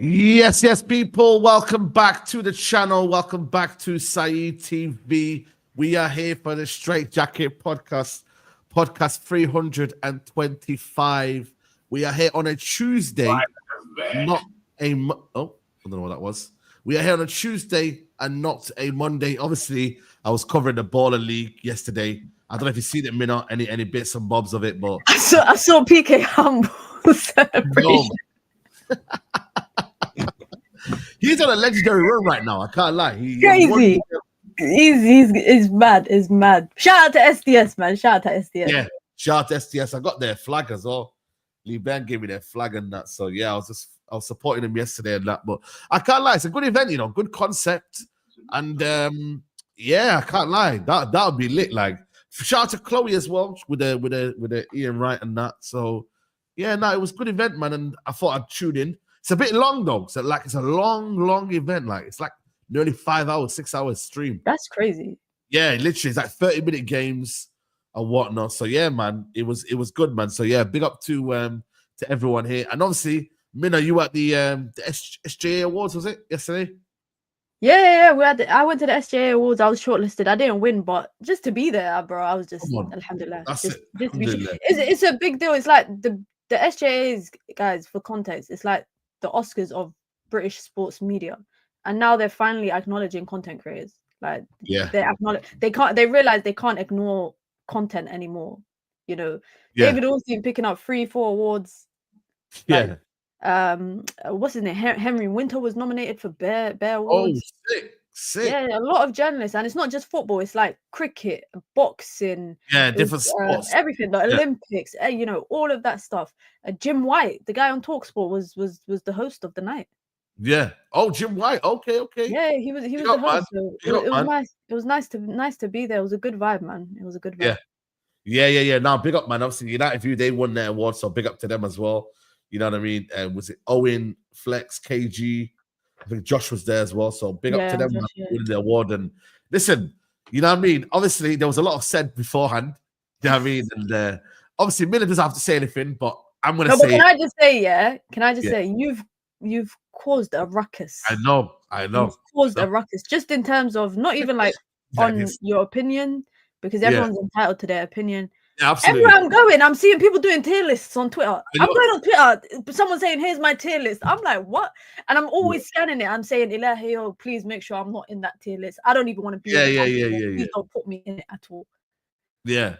Yes, people. Welcome back to the channel. Welcome back to Saeed TV. We are here for the Straightjacket podcast 325. We are here on a Tuesday, not a I don't know what that was. We are here on a Tuesday and not a Monday. Obviously, I was covering the Baller League yesterday. I don't know if you've seen it, Minna, any bits and bobs of it, but I saw PK humble celebration. He's on a legendary run right now. I can't lie. Crazy. He's mad. He's mad. Shout out to SDS, man. Shout out to SDS. Yeah, shout out to SDS. I got their flag as well. Lee Ben gave me their flag and that. So yeah, I was supporting him yesterday and that. But I can't lie. It's a good event, good concept. And yeah, I can't lie. That would be lit. Like shout out to Chloe as well with the Ian Wright and that. So yeah, no, it was a good event, man. And I thought I'd tune in. It's a bit long though. So like it's a long event. Like it's like nearly 5 hours, 6 hours stream. That's crazy. Yeah, literally, it's like 30-minute games and whatnot. So yeah, man, it was good, man. So yeah, big up to everyone here. And obviously, Minna, you were at the SJA Awards, was it yesterday? Yeah. I went to the SJA Awards. I was shortlisted. I didn't win, but just to be there, bro, I was just alhamdulillah. That's just, it. Just Alhamdulillah. It's a big deal. It's like the SJAs, guys, for context, it's like the Oscars of British sports media. And now they're finally acknowledging content creators. Like they realize they can't ignore content anymore. David Ornstein picking up 3-4 awards. Yeah. What's his name? Henry Winter was nominated for Bear Awards. Oh, sick. Yeah, a lot of journalists, and it's not just football. It's like cricket, boxing. Yeah, different sports. Everything, the Olympics. All of that stuff. Jim White, the guy on TalkSport, was the host of the night. Yeah. Oh, Jim White. Okay. Yeah, he was the host. So it was nice. It was nice to be there. It was a good vibe, man. It was a good vibe. Yeah. Now, big up, man. Obviously, United View, they won their award, so big up to them as well. You know what I mean? Was it Owen, Flex, KG? I think Josh was there as well. So big up to them, winning the award. And listen, you know what I mean? Obviously, there was a lot of said beforehand. You know what I mean? And obviously, Miller doesn't have to say anything, but I'm gonna say. Can I just say, Can I just say you've caused a ruckus. I know. You've caused a ruckus, just in terms of not even like on your opinion, because everyone's entitled to their opinion. Yeah, absolutely. Everywhere I'm seeing people doing tier lists on Twitter. I'm going on Twitter, someone saying, "Here's my tier list." I'm like, what? And I'm always scanning it. I'm saying, Ilahi, please make sure I'm not in that tier list. I don't even want to be in it. Please don't put me in it at all. Yeah.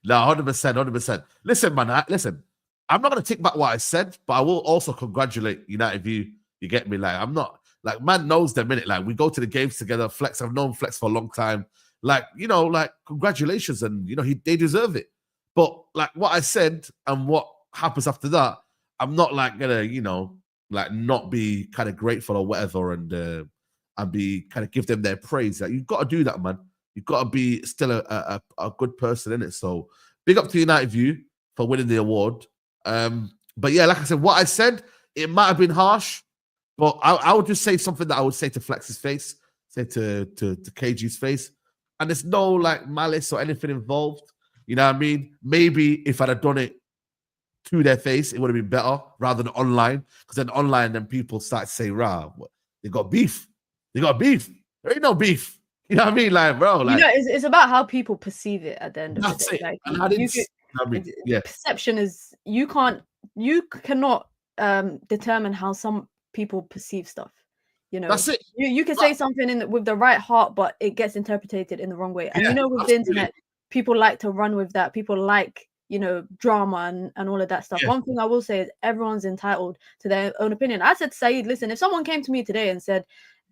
No, 100%. Listen, man, listen. I'm not going to take back what I said, but I will also congratulate United View. You get me? Like, I'm not, like, man knows them, innit? Like, we go to the games together. Flex, I've known Flex for a long time. Like, like, congratulations. And, they deserve it. But, like, what I said and what happens after that, I'm not, like, going to, like, not be kind of grateful or whatever and be kind of give them their praise. Like, you've got to do that, man. You've got to be still a good person, innit? So, big up to United View for winning the award. But, yeah, like I said, what I said, it might have been harsh. But I would just say something that I would say to Flex's face, say to KG's face. And there's no, like, malice or anything involved. You know what I mean? Maybe if I'd have done it to their face, it would have been better rather than online. Because then online, then people start to say, rah, they got beef. There ain't no beef. You know what I mean? Like, bro. Like, it's about how people perceive it at the end of the day. Like, perception is, you cannot determine how some people perceive stuff. That's it. You can say something with the right heart, but it gets interpreted in the wrong way. And with the internet, people like to run with that. People like, drama and all of that stuff. One thing I will say is everyone's entitled to their own opinion. I said, Saeed, listen, if someone came to me today and said,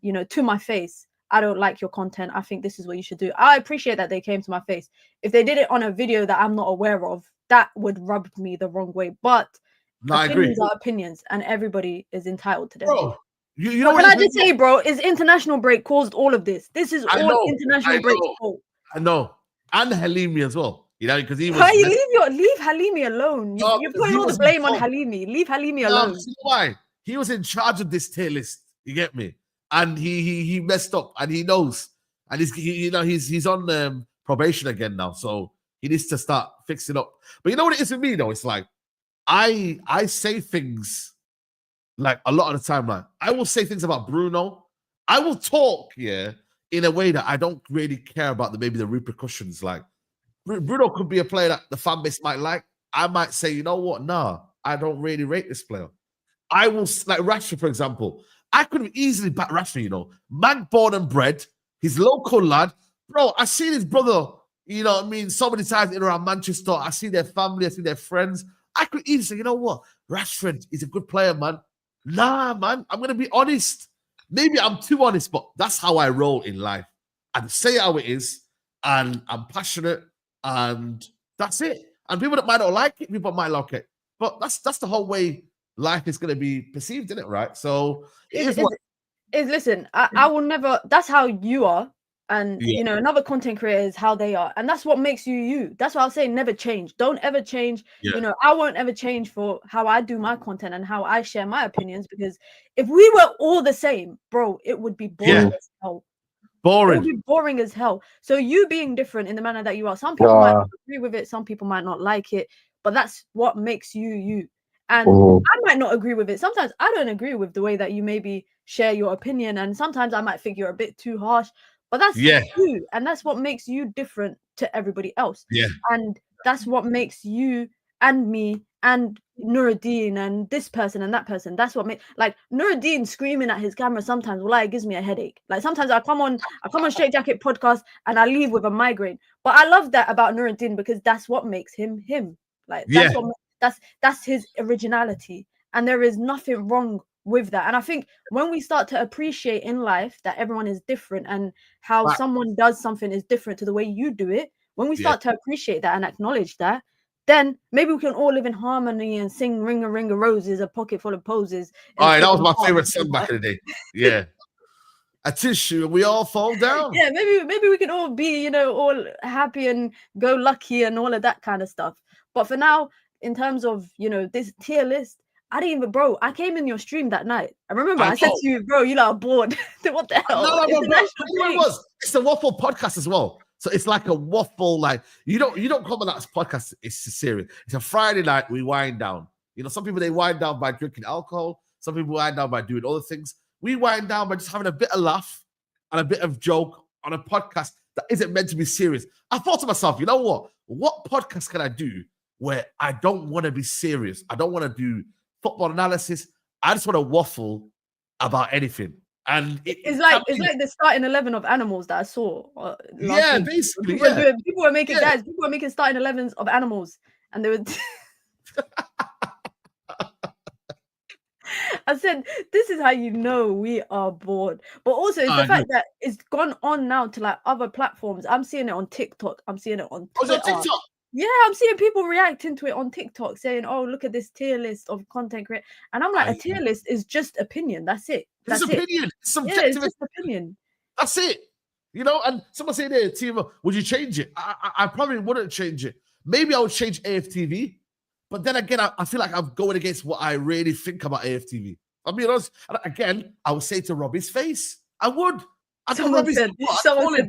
to my face, I don't like your content, I think this is what you should do, I appreciate that they came to my face. If they did it on a video that I'm not aware of, that would rub me the wrong way. But opinions are opinions, and everybody is entitled to them. Bro, you know what I just say, bro, is international break caused all of this. This is all international break's fault. I know. And Halimi as well. Because he was. Why leave Halimi alone? You're putting all the blame on Halimi. Leave Halimi alone. You know why? He was in charge of this tier list. You get me? And he messed up, and he knows. And he's on probation again now, so he needs to start fixing up. But you know what it is with me though? It's like I say things like a lot of the time, like I will say things about Bruno. I will talk, in a way that I don't really care about maybe the repercussions. Like Bruno could be a player that the fan base might like. I might say, you know what? Nah, I don't really rate this player. I will, like Rashford, for example. I could have easily backed Rashford, man born and bred. He's local lad. Bro, I seen his brother, so many times in around Manchester. I see their family, I see their friends. I could easily say, you know what? Rashford is a good player, man. Nah, man, I'm going to be honest. Maybe I'm too honest, but that's how I roll in life. I say how it is, and I'm passionate, and that's it. And people that might not like it, people might like it. But that's the whole way life is going to be perceived, isn't it? Right? So listen, I will never. That's how you are, and another content creator is how they are, and that's what makes you you. That's why I'll say never change. Don't ever change. I won't ever change for how I do my content and how I share my opinions, because if we were all the same, bro, it would be boring as hell. Boring. It would be boring as hell. So you being different in the manner that you are, some people might not agree with it, some people might not like it, but that's what makes you you. And I might not agree with it. Sometimes I don't agree with the way that you maybe share your opinion, and sometimes I might think you're a bit too harsh, but that's you, and that's what makes you different to everybody else. And that's what makes you and me and Nuruddin and this person and that person. That's what makes, like, Nuruddin screaming at his camera sometimes, well, it gives me a headache. Like, sometimes I come on Straightjacket podcast and I leave with a migraine. But I love that about Nuruddin, because that's what makes him him. Like, that's what that's his originality, and there is nothing wrong with that. And I think when we start to appreciate in life that everyone is different, and how someone does something is different to the way you do it, when we start to appreciate that and acknowledge that, then maybe we can all live in harmony and sing "Ring a Ring of Roses," a pocket full of poses. All right, that was my favorite song back in the day. Yeah. A tissue and we all fall down. Yeah, maybe we can all be, all happy and go lucky and all of that kind of stuff. But for now, in terms of, this tier list, I didn't even, bro, I came in your stream that night. I remember I said to you, bro, you are bored. What the hell? No, it was. It's the Waffle podcast as well. So it's like a waffle, like you don't come on that podcast, it's serious. It's a Friday night, we wind down. Some people, they wind down by drinking alcohol, some people wind down by doing other things. We wind down by just having a bit of laugh and a bit of joke on a podcast that isn't meant to be serious. I thought to myself, you know what? What podcast can I do where I don't want to be serious? I don't want to do football analysis. I just want to waffle about anything. And it's like the starting 11 of Animals that I saw. Yeah, week. Basically. People were making starting 11s of Animals, and they were. I said, this is how you know we are bored. But also, it's the fact that it's gone on now to like other platforms. I'm seeing it on TikTok. I'm seeing it on Twitter. TikTok? Yeah, I'm seeing people reacting to it on TikTok, saying, "Oh, look at this tier list of content creators." And I'm like, a tier list is just opinion. That's it. It's opinion. It's subjective. Yeah, it's just opinion. That's it. And someone saying there, Team, would you change it? I probably wouldn't change it. Maybe I would change AFTV. But then again, I feel like I'm going against what I really think about AFTV. I mean, again, I would say to Robbie's face, I would. Someone said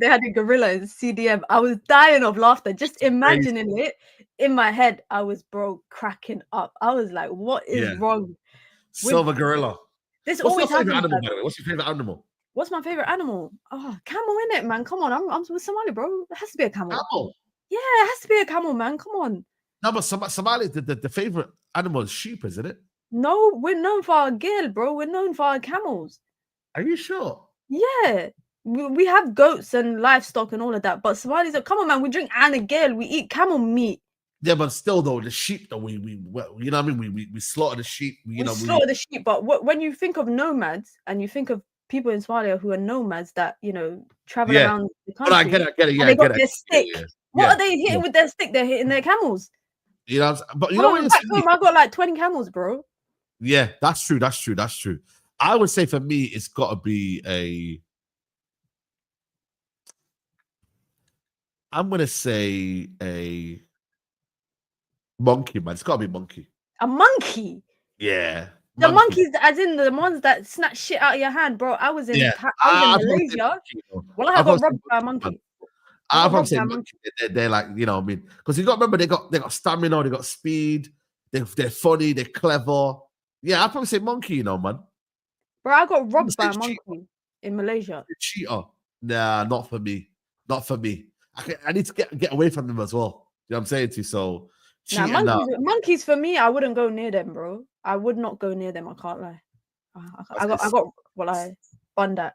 they had a gorilla in CDM. I was dying of laughter. Just imagining it in my head, I was, cracking up. I was like, what is wrong? Silver gorilla. This always happens. Animal, by the way? What's your favorite animal? What's my favorite animal? Oh, camel, innit, man? Come on, I'm with Somali, bro. It has to be a camel. Camel? Yeah, it has to be a camel, man. Come on. No, but Somali, the favorite animal is sheep, isn't it? No, we're known for our gear, bro. We're known for our camels. Are you sure? Yeah. We have goats and livestock and all of that, but Somalis are, come on, man, we drink anagel, we eat camel meat. Yeah, but still, though, the sheep, though, we you know what I mean? We slaughter the sheep. We slaughter the sheep, but when you think of nomads and you think of people in Somalia who are nomads that, travel around the country. But I get it. Yeah, they got their stick. What are they hitting with their stick? They're hitting their camels. But you know what? I got like 20 camels, bro. Yeah, that's true. I would say for me, it's got to be I'm going to say a monkey, man. It's got to be a monkey. A monkey? Yeah. The monkeys, as in the ones that snatch shit out of your hand, bro. I was in Malaysia. Well, I got robbed by a monkey. I'll probably say monkey. They're like, I mean, because you got to remember, they got stamina, they got speed, they're funny, they're clever. Yeah, I'd probably say monkey, you know, man. Bro, I got robbed by a monkey in Malaysia. Cheater. Nah, not for me. Not for me. I need to get away from them as well. You know what I'm saying to you? So, Nah, monkeys for me, I wouldn't go near them, bro. I would not go near them. I can't lie. I got what I fun that.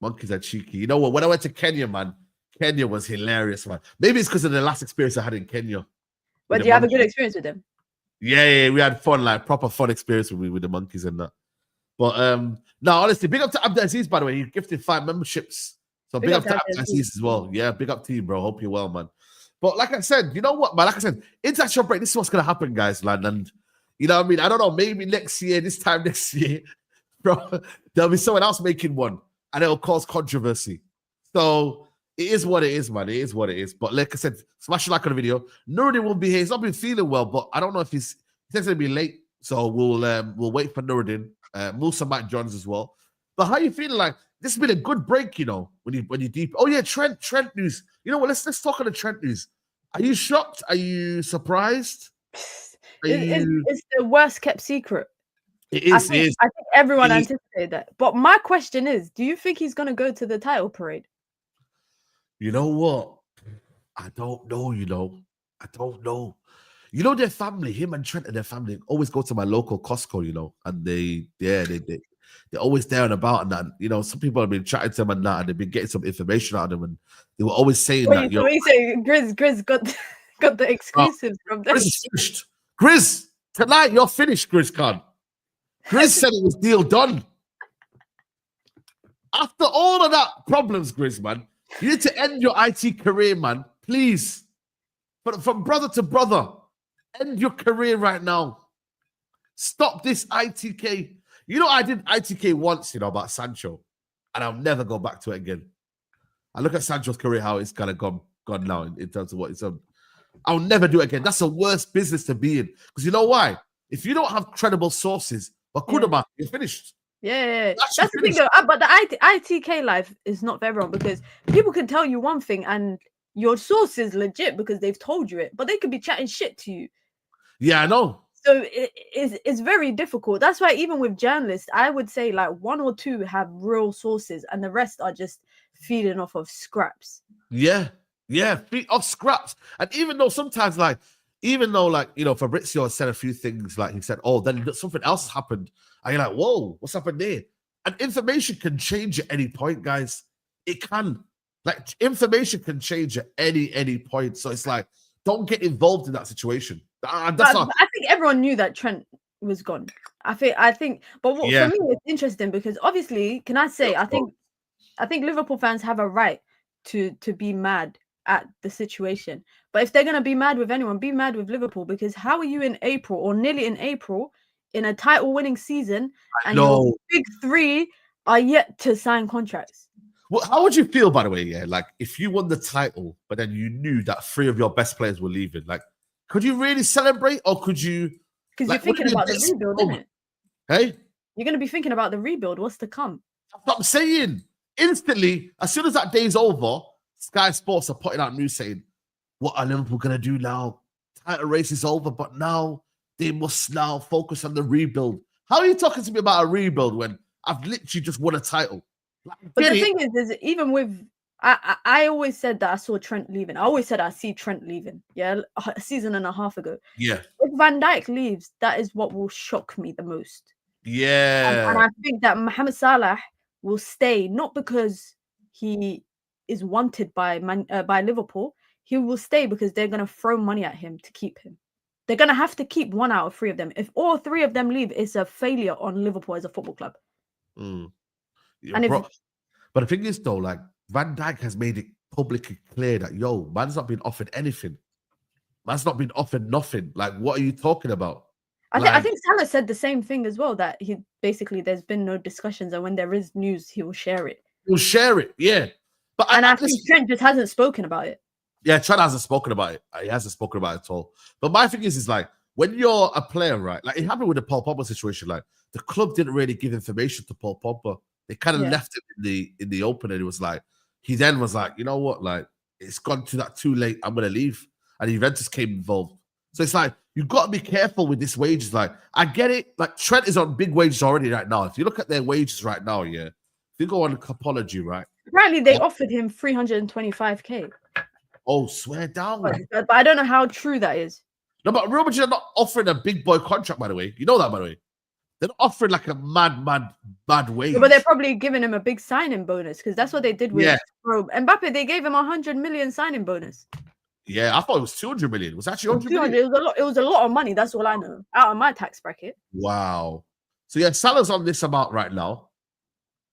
Monkeys are cheeky. You know what? When I went to Kenya, man, Kenya was hilarious, man. Maybe it's because of the last experience I had in Kenya. But do you have a good experience with them? Yeah, we had fun, like proper fun experience with the monkeys and that. But no, honestly, big up to Abdelaziz, by the way. He gifted 5 memberships. So big up to Abdelaziz as well. Yeah, big up to you, bro. Hope you're well, man. But like I said, you know what, man? Like I said, international break, this is what's gonna happen, guys, man. And you know what I mean? I don't know, maybe next year, this time next year, bro, there'll be someone else making one and it'll cause controversy. So it is what it is, man. It is what it is. But like I said, smash a like on the video. Nuruddin won't be here. He's not been feeling well, but I don't know if he says gonna be late. So we'll wait for Nuruddin. Musa Matt Johns as well. But how you feeling? Like this has been a good break, you know, when you deep. Oh yeah, Trent news. You know what? Let's talk on the Trent news. Are you shocked? Are you surprised? It's the worst kept secret. It is. I think everyone anticipated that. But my question is, do you think he's gonna go to the title parade? You know what? I don't know. I don't know. You know, their family, him and Trent and their family always go to my local Costco, you know, and they're always there and about and that. You know, some people have been chatting to them and that, and they've been getting some information out of them, and they were always saying that. So you say Grizz got the exclusives from them. Grizz is finished. Grizz, tonight you're finished, Grizz Khan. Grizz said it was deal done. After all of that problems, Grizz, man, you need to end your IT career, man. Please. But from brother to brother, end your career right now. Stop this ITK. You know, I did ITK once, you know, about Sancho, and I'll never go back to it again. I look at Sancho's career, how it's kind of gone now in terms of what it's on. I'll never do it again. That's the worst business to be in. Because you know why? If you don't have credible sources, you're finished. Yeah. That's the thing though. But the ITK life is not for everyone, because people can tell you one thing and your source is legit because they've told you it, but they could be chatting shit to you. Yeah, I know. So it's very difficult. That's why even with journalists, I would say like 1 or 2 have real sources and the rest are just feeding off of scraps. Yeah, feed off scraps. And even though sometimes you know, Fabrizio said a few things, like he said, oh, then something else happened. And you're like, whoa, what's happened there? And information can change at any point, guys. It can. Like, information can change at any point. So it's like, don't get involved in that situation. I think everyone knew that Trent was gone. I think, but for me, it's interesting because obviously, can I say, I think Liverpool fans have a right to be mad at the situation. But if they're gonna be mad with anyone, be mad with Liverpool, because how are you in April or nearly in April in a title-winning season and your big 3 are yet to sign contracts? Well, how would you feel, by the way, like if you won the title, but then you knew that 3 of your best players were leaving? Like, could you really celebrate, or could you? Because you're thinking about the rebuild, isn't it? Hey? You're going to be thinking about the rebuild. What's to come? That's what I'm saying. Instantly, as soon as that day's over, Sky Sports are putting out news saying, what are Liverpool going to do now? Title race is over, but now they must now focus on the rebuild. How are you talking to me about a rebuild when I've literally just won a title? But the thing is even with, I always said that I saw Trent leaving. I always said I see Trent leaving. Yeah, a season and a half ago. Yeah. If Van Dijk leaves, that is what will shock me the most. Yeah. And I think that Mohamed Salah will stay, not because he is wanted by Liverpool. He will stay because they're going to throw money at him to keep him. They're going to have to keep 1 out of 3 of them. If all 3 of them leave, it's a failure on Liverpool as a football club. And but the thing is, though, like Van Dijk has made it publicly clear that man's not been offered anything. Man's not been offered nothing. Like, what are you talking about? I think Salah said the same thing as well, that he basically there's been no discussions, and when there is news, he will share it. He'll share it, yeah. But I think Trent just hasn't spoken about it. Yeah, Trent hasn't spoken about it. He hasn't spoken about it at all. But my thing is like, when you're a player, right? Like, it happened with the Paul Pogba situation. Like, the club didn't really give information to Paul Pogba. They kind of left it in the open, and it was like, he then was like, you know what? Like, it's gone to that too late. I'm going to leave. And Juventus came involved. So it's like, you've got to be careful with this wages. Like, I get it. Like, Trent is on big wages already right now. If you look at their wages right now, yeah, if you go on Capology, right? Apparently, they offered him 325k. Oh, swear down. But I don't know how true that is. No, but Real Madrid are not offering a big boy contract, by the way. You know that, by the way. They're not offering like a mad wage. Yeah, but they're probably giving him a big signing bonus because that's what they did with Mbappe. They gave him 100 million signing bonus. Yeah, I thought it was 200 million. It was actually 100 million. It was a lot of money. That's all I know. Out of my tax bracket. Wow. So yeah, Salah's on this amount right now.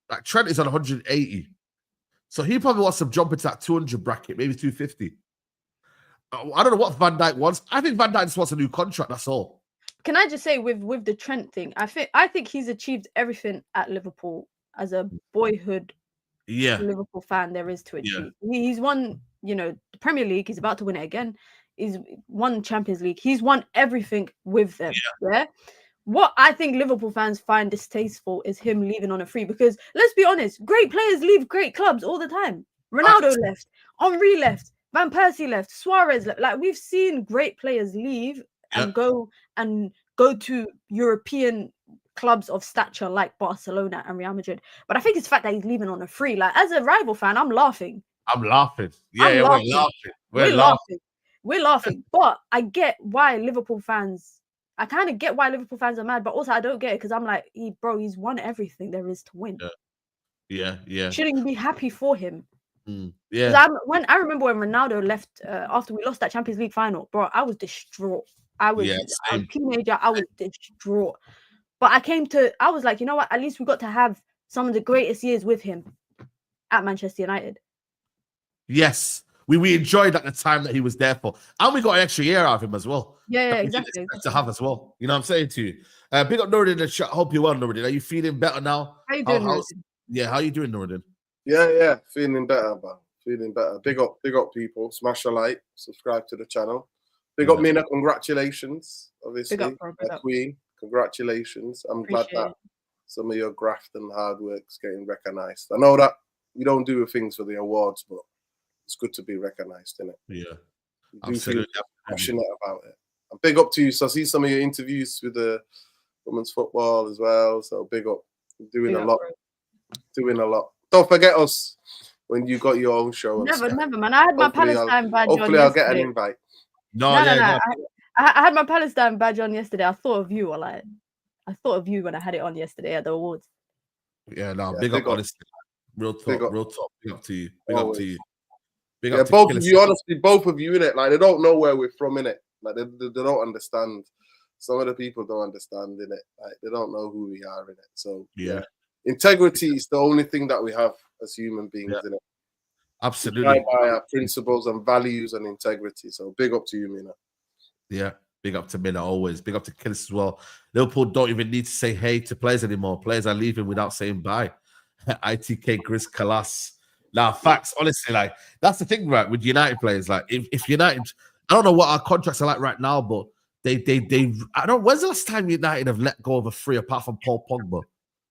Like Trent is on 180. So he probably wants to jump into that 200 bracket, maybe 250. I don't know what Van Dijk wants. I think Van Dijk just wants a new contract. That's all. Can I just say with the Trent thing, I think he's achieved everything at Liverpool as a boyhood Liverpool fan there is to achieve. He's won, the Premier League. He's about to win it again. He's won Champions League. He's won everything with them. Yeah. What I think Liverpool fans find distasteful is him leaving on a free, because let's be honest, great players leave great clubs all the time. Ronaldo left, Henry left, Van Persie left, Suarez left. Like, we've seen great players leave and go to European clubs of stature like Barcelona and Real Madrid. But I think it's the fact that he's leaving on a free. Like, as a rival fan, I'm laughing. Yeah, we're laughing. We're laughing. But I get why Liverpool fans. I kind of get why Liverpool fans are mad, but also I don't get it because I'm like, he's won everything there is to win. Yeah. Shouldn't you be happy for him? Yeah. I remember when Ronaldo left after we lost that Champions League final, bro, I was distraught. I was a teenager. I was distraught. But I was like, you know what? At least we got to have some of the greatest years with him at Manchester United. Yes. We enjoyed the time that he was there for. And we got an extra year out of him as well. Yeah, exactly. To have as well. You know what I'm saying to you? Big up Nuruddin in the chat. Hope you're well, Nuruddin. Are you feeling better now? How you doing, Nuruddin? How you doing, Nuruddin? Yeah. Feeling better, man. Feeling better. Big up people. Smash a like. Subscribe to the channel. Big up Mina. Congratulations. Obviously. Big up. Queen. Congratulations. I'm glad that it. some of your graft and hard work's getting recognised. I know that you don't do things for the awards, but it's good to be recognised, isn't it? Yeah. You do feel passionate about it. And big up to you. So I see some of your interviews with the women's football as well. So big up. You're doing a lot. Doing a lot. Don't forget us when you got your own show. Never, man. I had my Palestine badge on. Hopefully I'll get an invite. No. I had my Palestine badge on yesterday. I thought of you, I thought of you when I had it on yesterday at the awards. Yeah, big up, honestly. Real talk. Big up to you. Both of you, honestly, both of you in it. Like, they don't know where we're from in it. Like, they don't understand. Some of the people don't understand in it. Like, they don't know who we are in it. So integrity is the only thing that we have as human beings in it. Absolutely. By our principles and values and integrity. So big up to you, Mina. Yeah, big up to Mina always. Big up to Killis as well. Liverpool don't even need to say hey to players anymore. Players are leaving without saying bye. ITK Gris Kalas. Now, facts, honestly, like, that's the thing, right, with United players. Like, if United, I don't know what our contracts are like right now, but they I don't. When's the last time United have let go of a free apart from Paul Pogba?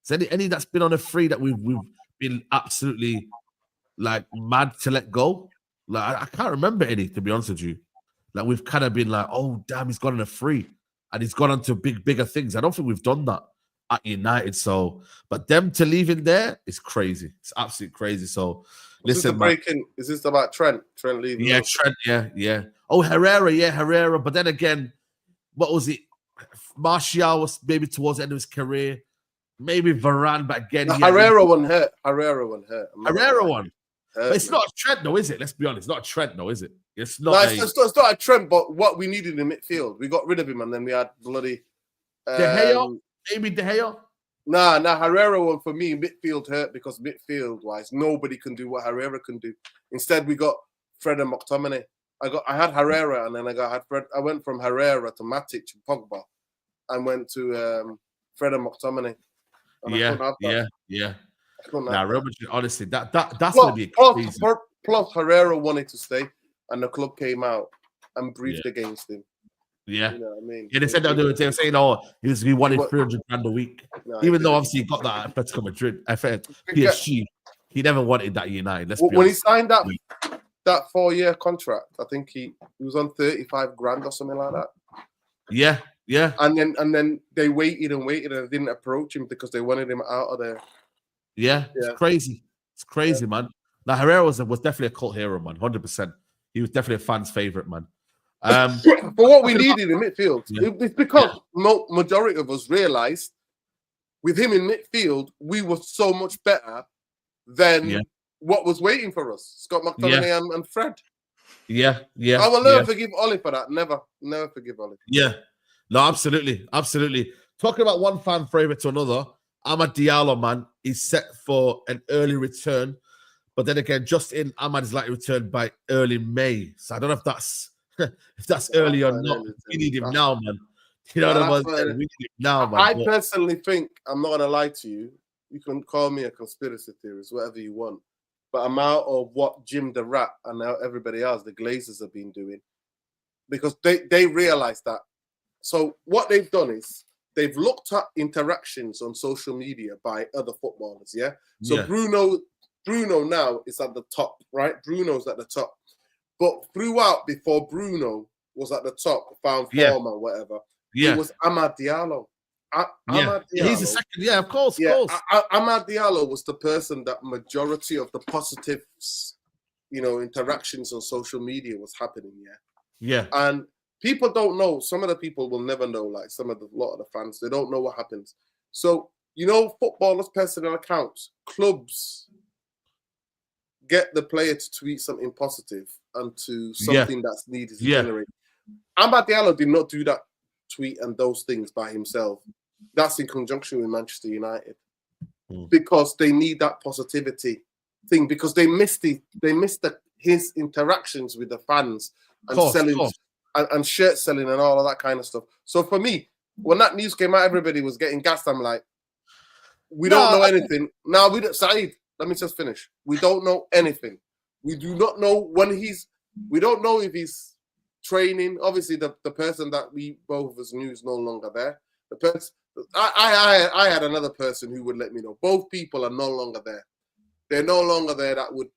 Is any that's been on a free that we've been absolutely like mad to let go? Like, I can't remember any, to be honest with you. Like, we've kind of been like, oh damn, he's gone on a free and he's gone on to bigger things. I don't think we've done that at United. So, but them to leave in there is crazy. It's absolutely crazy. So, listen, is this about Trent? Trent leaving? Yeah, Trent. Yeah. Oh, Herrera. But then again, what was it? Martial was maybe towards the end of his career. Maybe Varane, but again, Herrera one hurt. Herrera one. But it's not a Trent, though, is it? Let's be honest. It's not a Trent, though, is it? It's not. No, it's not a Trent. But what we needed in midfield, we got rid of him, and then we had bloody De Gea. Maybe De Gea. Nah, Herrera one for me. Midfield hurt because midfield-wise, nobody can do what Herrera can do. Instead, we got Fred and McTominay. I had Herrera, and then I had Fred. I went from Herrera to Matic and Pogba, and went to Fred and McTominay. And Yeah. Nah, Real Madrid, honestly, that's gonna be crazy. Plus, Herrera wanted to stay, and the club came out and briefed against him. Yeah, you know what I mean. Yeah, they said that they were saying, "Oh, he wanted 300 grand a week," even though obviously he got that at Atletico Madrid, PSG. He never wanted that United. When he signed that 4-year contract, I think he was on 35 grand or something like that. Yeah, yeah. And then they waited and didn't approach him because they wanted him out of there. Yeah, it's crazy. It's crazy, man. Now Herrera was definitely a cult hero, man. 100%. He was definitely a fan's favorite, man. For what we needed in midfield, it's because majority of us realized with him in midfield, we were so much better than what was waiting for us. Scott McTominay and Fred. Yeah. I will never forgive Ollie for that. Never forgive Ollie. Yeah. No, absolutely. Talking about one fan favorite to another, Amad Diallo, man, is set for an early return. But then again, Ahmad is likely to return by early May. So I don't know if that's early or not. We need him now, man. You know what I'm saying? We need him now, man. I personally think, I'm not going to lie to you, you can call me a conspiracy theorist, whatever you want. But I'm out of what Jim the Rat and now everybody else, the Glazers, have been doing. Because they realize that. So what they've done is they've looked at interactions on social media by other footballers, yeah? So Bruno now is at the top, right? Bruno's at the top. But throughout, before Bruno was at the top, found form or whatever, it was Amad Diallo. Amad Diallo. He's the second, of course. Amad Diallo was the person that majority of the positive, interactions on social media was happening, Yeah. And people don't know. Some of the people will never know, like a lot of the fans, they don't know what happens. So, footballers' personal accounts, clubs get the player to tweet something positive and to something that's needed to generate. Amad Diallo did not do that tweet and those things by himself. That's in conjunction with Manchester United because they need that positivity thing because they missed his interactions with the fans and selling and shirt selling and all of that kind of stuff. So for me, when that news came out, everybody was getting gassed. I'm like, we don't know anything. Now Saeed, let me just finish. We don't know anything. We do not know we don't know if he's training. Obviously, the person that we both of us knew is no longer there. The person I had another person who would let me know. Both people are no longer there. They're no longer there that would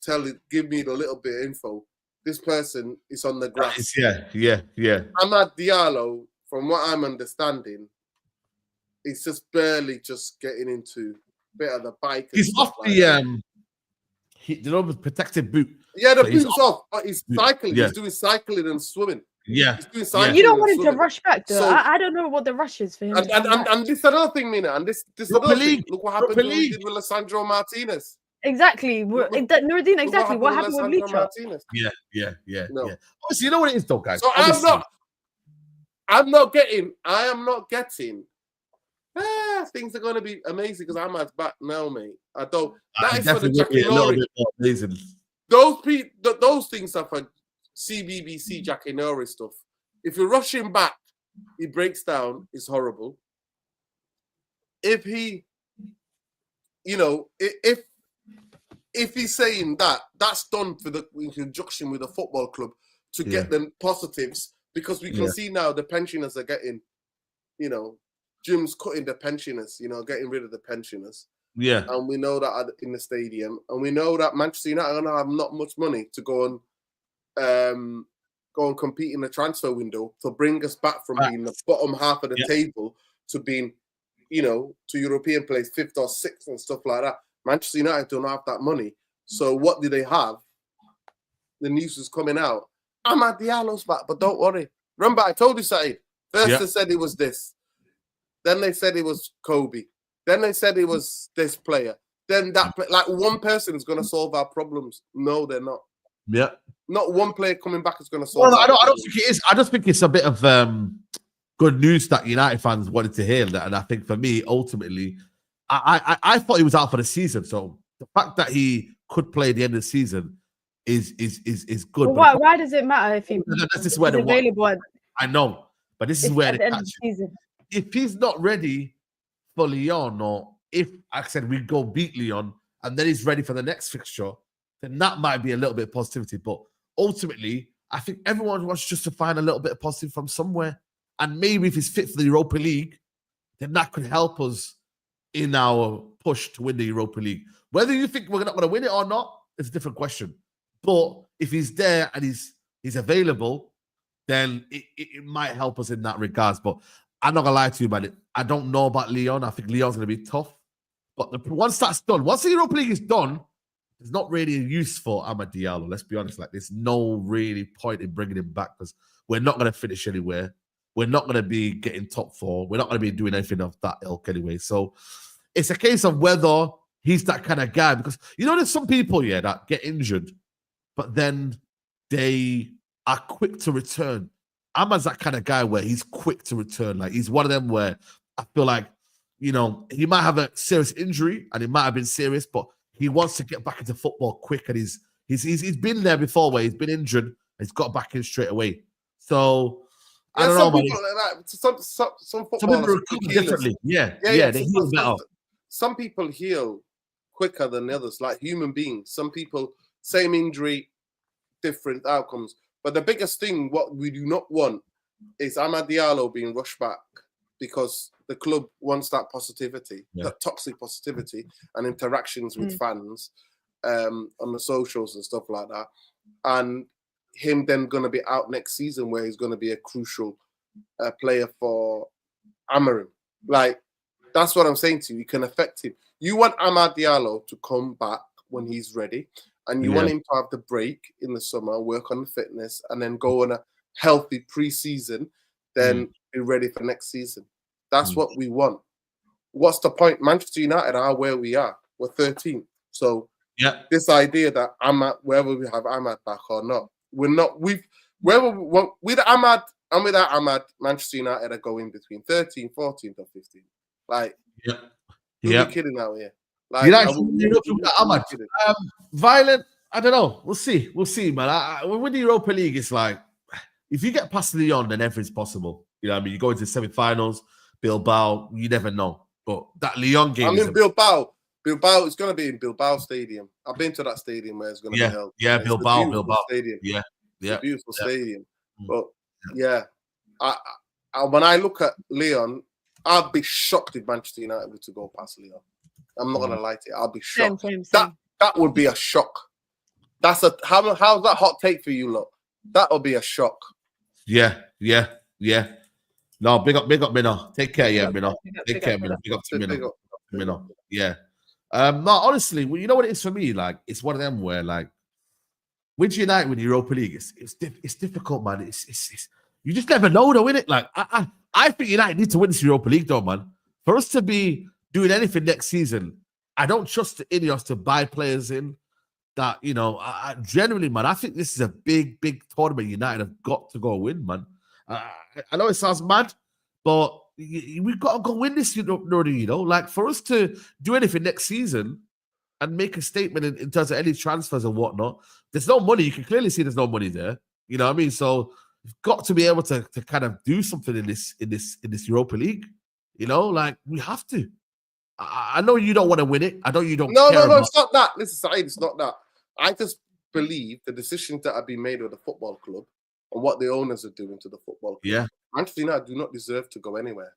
give me the little bit of info. This person is on the grass. Yeah. Amad Diallo, from what I'm understanding, is just barely just getting into a bit of the bike. He's off the protective boot. Yeah, the boot's off. But he's cycling. Yeah. He's doing cycling and swimming. Yeah. He's doing cycling. You don't want him to rush back, though. So, I don't know what the rush is for him. And this another thing, Mina. And this another thing. Look what happened when we did with Lisandro Martinez. Exactly. Nuruddin, exactly. What happened with Licha? Yeah. No. Obviously, you know what it is, though, guys. So I am not getting. Things are going to be amazing because Ahmad's back now, mate. I don't. That is for the Jackanory. Amazing. Those things are for CBBC Jackanory stuff. If you rush him back, he breaks down. It's horrible. If he, if he's saying that's done in conjunction with the football club to get them positives because we can see now the pensioners are getting, Jim's cutting the pensioners, getting rid of the pensioners. Yeah. And we know that in the stadium. And we know that Manchester United are going to have not much money to go and compete in the transfer window to bring us back from being the bottom half of the table to being, to European place, 5th or 6th and stuff like that. Manchester United don't have that money. So what do they have? The news is coming out. Amad Diallo's back, but don't worry. Remember, I told you, Saeed. First they said it was this. Then they said it was Kobe. Then they said it was this player. Then that one person is going to solve our problems. No, they're not. Yeah. Not one player coming back is going to solve. Well, I don't think it is. I just think it's a bit of good news that United fans wanted to hear that. And I think for me, ultimately, I thought he was out for the season. So the fact that he could play at the end of the season is good. Well, why does it matter if he is available? I know, but this is where at the end of the season. If he's not ready for Lyon, or if, like I said, we go beat Lyon and then he's ready for the next fixture, then that might be a little bit of positivity. But ultimately, I think everyone wants just to find a little bit of positive from somewhere. And maybe if he's fit for the Europa League, then that could help us in our push to win the Europa League. Whether you think we're not going to win it or not, it's a different question. But if he's there and he's available, then it might help us in that regards. But I'm not gonna lie to you, man. I don't know about Leon. I think Leon's gonna be tough. But once that's done, once the Europa League is done, there's not really a use for Amad Diallo. Let's be honest. Like, there's no really point in bringing him back because we're not gonna finish anywhere. We're not gonna be getting top 4. We're not gonna be doing anything of that ilk anyway. So it's a case of whether he's that kind of guy, because there's some people that get injured, but then they are quick to return. Ahmad's that kind of guy where he's quick to return. Like, he's one of them where I feel like, he might have a serious injury and it might have been serious, but he wants to get back into football quick, and he's been there before where he's been injured and he's got back in straight away. So I don't know, man. Some footballers recover differently. Yeah, they heal better. Some people heal quicker than others, like human beings. Some people, same injury, different outcomes. But the biggest thing, what we do not want, is Amad Diallo being rushed back because the club wants that positivity, that toxic positivity and interactions with fans on the socials and stuff like that. And him then going to be out next season where he's going to be a crucial player for Amorim. Like, that's what I'm saying to you. You can affect him. You want Amad Diallo to come back when he's ready, and you want him to have the break in the summer, work on the fitness, and then go on a healthy pre-season, then be ready for next season. That's what we want. What's the point? Manchester United are where we are. We're 13th. So this idea that Amad, whether we have Amad back or not, we're not. With Amad and without Amad, Manchester United are going between 13th, 14th, or 15th. Like, you're kidding out here. Like, Amad. Violent. I don't know. We'll see. Man. With the Europa League, it's like, if you get past Lyon, then everything's possible. You know what I mean? You go into semi-finals, Bilbao, you never know. But that Lyon game, I'm in Bilbao. Bilbao is going to be in Bilbao Stadium. I've been to that stadium where it's going to be held. Yeah, Bilbao Stadium. Yeah. It's a beautiful stadium. But I when I look at Lyon, I'd be shocked if Manchester United were to go past Lyon. I'm not going to lie to you. I'll be shocked. Same. That would be a shock. How's that hot take for you, look? That would be a shock. Yeah. No, big up Minnow. Take care, Minnow. Take care, Minnow. Big up to Minnow. Yeah. No, honestly, well, you know what it is for me? Like, it's one of them where, like, with United, with the Europa League, it's difficult, man. It's you just never know, though, innit? Like, I think United need to win this Europa League, though, man. For us to be doing anything next season, I don't trust the Ineos to buy players in that, generally, man, I think this is a big tournament United have got to go win, man. I know it sounds mad, but we've got to go win this, like, for us to do anything next season and make a statement in terms of any transfers and whatnot, there's no money. You can clearly see there's no money there. You know what I mean? So you've got to be able to kind of do something in this Europa League. Like, we have to. I know you don't want to win it. I know you don't. No, it's not that. Listen, Saeed, it's not that. I just believe the decisions that have been made with the football club and what the owners are doing to the football club. Yeah. Manchester United do not deserve to go anywhere.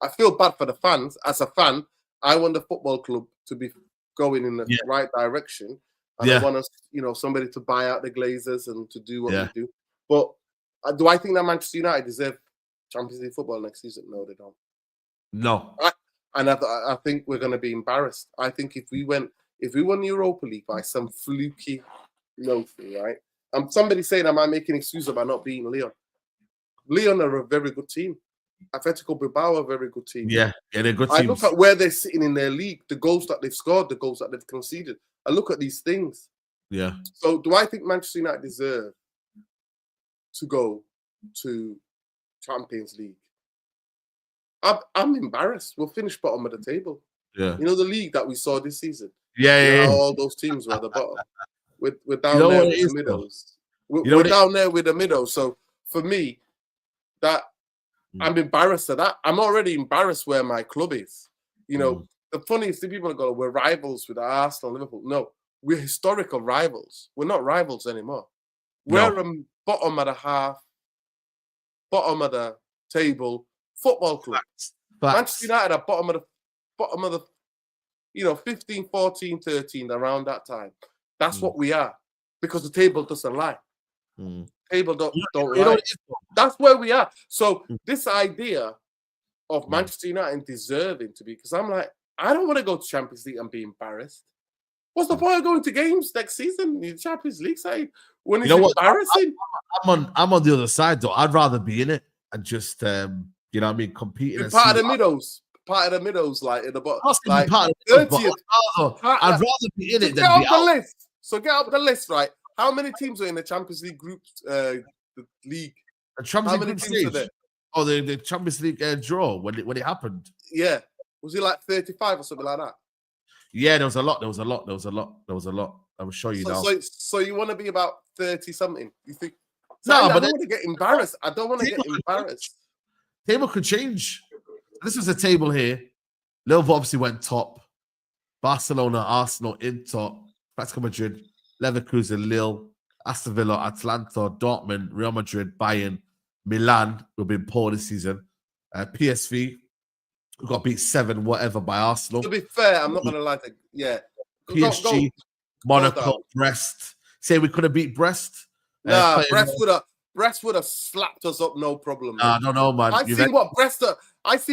I feel bad for the fans. As a fan, I want the football club to be going in the right direction. And I want us, somebody to buy out the Glazers and to do what we do. But do I think that Manchester United deserve Champions League football next season? No, they don't. No. I think we're going to be embarrassed. I think if we won the Europa League by some fluky nothing, right? Somebody saying, am I making excuse about not beating Lyon? Lyon are a very good team. Atletico Bilbao are a very good team. Yeah, they're good teams. I look at where they're sitting in their league, the goals that they've scored, the goals that they've conceded. I look at these things. Yeah. So do I think Manchester United deserve to go to Champions League? I'm embarrassed. We'll finish bottom of the table. Yeah. The league that we saw this season. Yeah. All those teams were at the bottom. We're down there with the middles. We're down there with the middle. So for me, that I'm embarrassed at that. I'm already embarrassed where my club is. The funniest thing, people are going, we're rivals with Arsenal and Liverpool. No, we're historical rivals. We're not rivals anymore. We're bottom of the half, bottom of the table football club. Manchester United are bottom of the 15, 14, 13, around that time. That's what we are, because the table doesn't lie. Table don't You know rise. what it is, though? That's where we are. So this idea of Manchester United deserving to be, because I'm like, I don't want to go to Champions League and be embarrassed. What's the point of going to games next season in the Champions League side when it's embarrassing? I'm on the other side though. I'd rather be in it and just you know what I mean, competing. Part of the middles, like in the bottom, like part of the middle, 30th. I'd rather be in it than get be up out. the list. So get up the list, right? How many teams are in the Champions League group, the league? How many teams are there? Oh, the Champions League draw when it happened. Yeah, was it like 35 or something like that? Yeah, there was a lot. I will show you now. So you want to be about 30 something? You think? No, I but don't want to get embarrassed. I don't want to get embarrassed. Table could change. This was a table here. Liverpool obviously went top. Barcelona, Arsenal in top. Atletico Madrid, Leverkusen, Lille, Aston Villa, Atlanta, Dortmund, Real Madrid, Bayern, Milan, who've been poor this season. PSV, who got beat 7 whatever by Arsenal. To be fair, I'm not going to lie. PSG, Monaco, Brest. Say we could have beat Brest. Nah, Brest would have slapped us up, no problem. I don't know, man. I see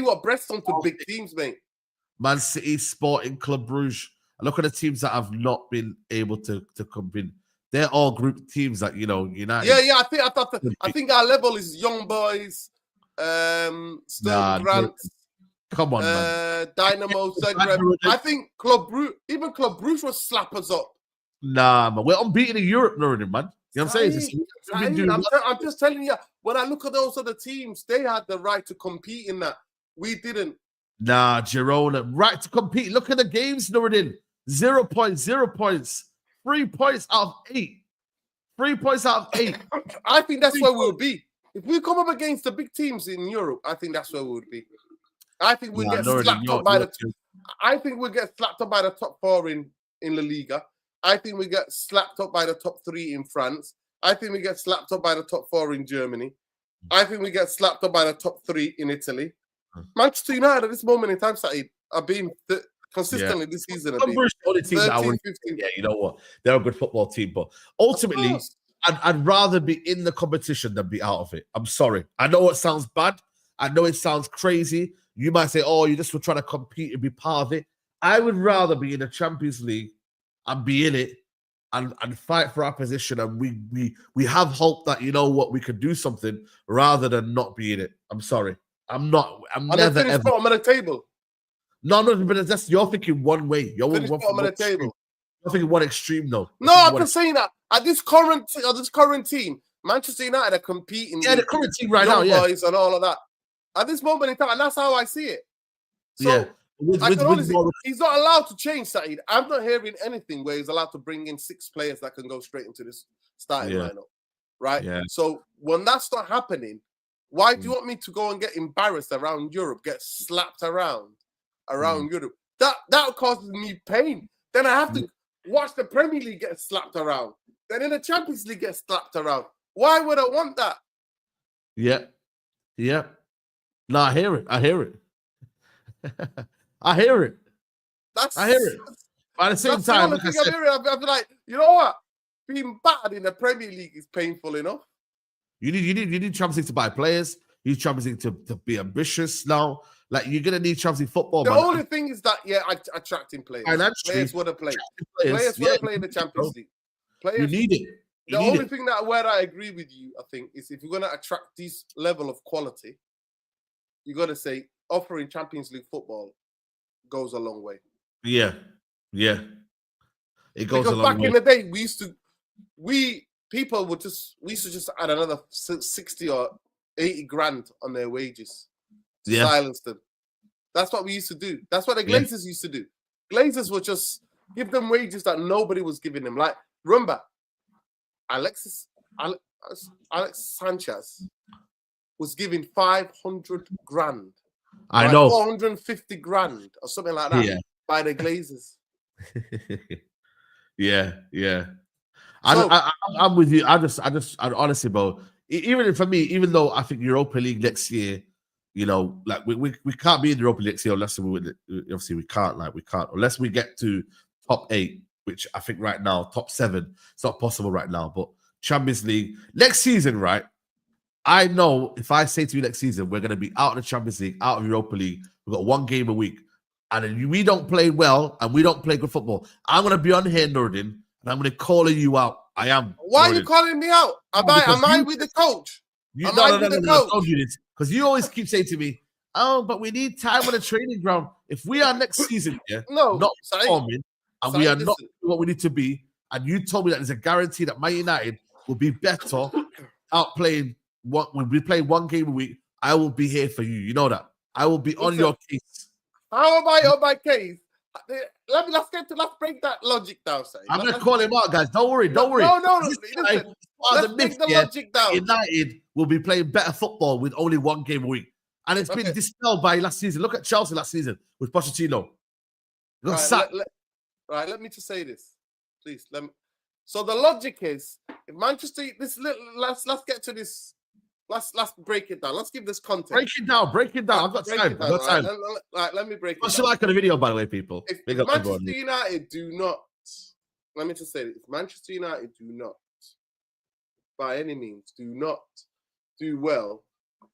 what Brest done to big teams, mate. Man City, Sporting Club Brugge. Look at the teams that have not been able to come in. They're all group teams that United. Yeah. I think our level is young boys, Sturm Grants. Come on, man. Dynamo Zagreb. I think Club Brugge will slap us up. Nah, man. We're unbeaten in Europe, man. You know what I'm saying? I'm just telling you, when I look at those other teams, they had the right to compete in that. We didn't. Nah, Girona, right to compete. Look at the games, Nuruddin. 0 points, 0 points. 3 points out of 8. 3 points out of 8. I think that's where we'll be. If we come up against the big teams in Europe, I think that's where we would be. I think we'll get slapped up by I think we'll get slapped up by the top 4 in La Liga. I think we get slapped up by the top 3 in France. I think we get slapped up by the top 4 in Germany. I think we get slapped up by the top 3 in Italy. Manchester United at this moment in time, Saeed, are being consistently this season. Yeah, you know what? They're a good football team, but ultimately, I'd rather be in the competition than be out of it. I'm sorry. I know it sounds bad. I know it sounds crazy. You might say, oh, you just were trying to compete and be part of it. I would rather be in the Champions League and be in it and fight for our position. And we have hope that, you know what, we could do something rather than not be in it. I'm sorry. I'm never ever bottom of the table. No, but that's you're thinking one way. You're bottom of the table. You're thinking one extreme, though. No, I'm just saying that at this current team, Manchester United are competing. Yeah, the current team right now, yeah, boys and all of that. At this moment in time, and that's how I see it. So, yeah, he's not allowed to change, Saeed. I'm not hearing anything where he's allowed to bring in 6 players that can go straight into this starting lineup, right? Yeah. So when that's not happening, why do you want me to go and get embarrassed around Europe, get slapped around Europe? That causes me pain. Then I have to watch the Premier League get slapped around. Then in the Champions League get slapped around. Why would I want that? Yeah. No, I hear it. I hear it. I hear it. But at the same time, I'll be like, you know what? Being battered in the Premier League is painful enough. You need Champions League to buy players. You need Champions League to be ambitious now. Like, you're gonna need Champions League football. The only thing is that attracting players. Players want to play. Players want to play in the Champions League. You need it. The only thing where I agree with you, I think, is if you're gonna attract this level of quality, you got to say offering Champions League football goes a long way. Yeah. It goes a long way. Back in the day, we used to just add another 60 or 80 grand on their wages to silence them. That's what we used to do. That's what the Glazers used to do. Glazers would just give them wages that nobody was giving them. Like, remember, Alex Sanchez was given 500 grand. I know. 450 grand or something like that by the Glazers. Yeah. I'm with you. I honestly, bro, even for me, even though I think Europa League next year, you know, like we can't be in the Europa League next year unless obviously we can't unless we get to top 8, which I think right now, top 7, it's not possible right now, but Champions League. Next season, right? I know if I say to you next season, we're going to be out of the Champions League, out of Europa League, we've got 1 game a week, and then we don't play well and we don't play good football, I'm going to be on here, Nuruddin, and I'm going to call you out. I am. Why Nuruddin. are you calling me out? Am I with the coach? No, don't do this. Because you always keep saying to me, oh, but we need time on the training ground. If we are next season, not performing, and we are not what we need to be, and you told me that there's a guarantee that Man United will be better out playing we'll be playing 1 game a week, I will be here for you. You know that. I will be on your case. How am I on my case? Let's break that logic down, Saeed. I'm gonna call him out, guys. Don't worry. No. Listen, let's break the logic down. United will be playing better football with only 1 game a week. And it's been dispelled by last season. Look at Chelsea last season with Pochettino. Let me just say this, please. So the logic is, if Manchester, let's get to this. Let's break it down. Let's give this context. Break it down. I've got time. Let me break it down. What's the like on the video, by the way, people? If Manchester United do not, let me just say this. If Manchester United do not, by any means, do well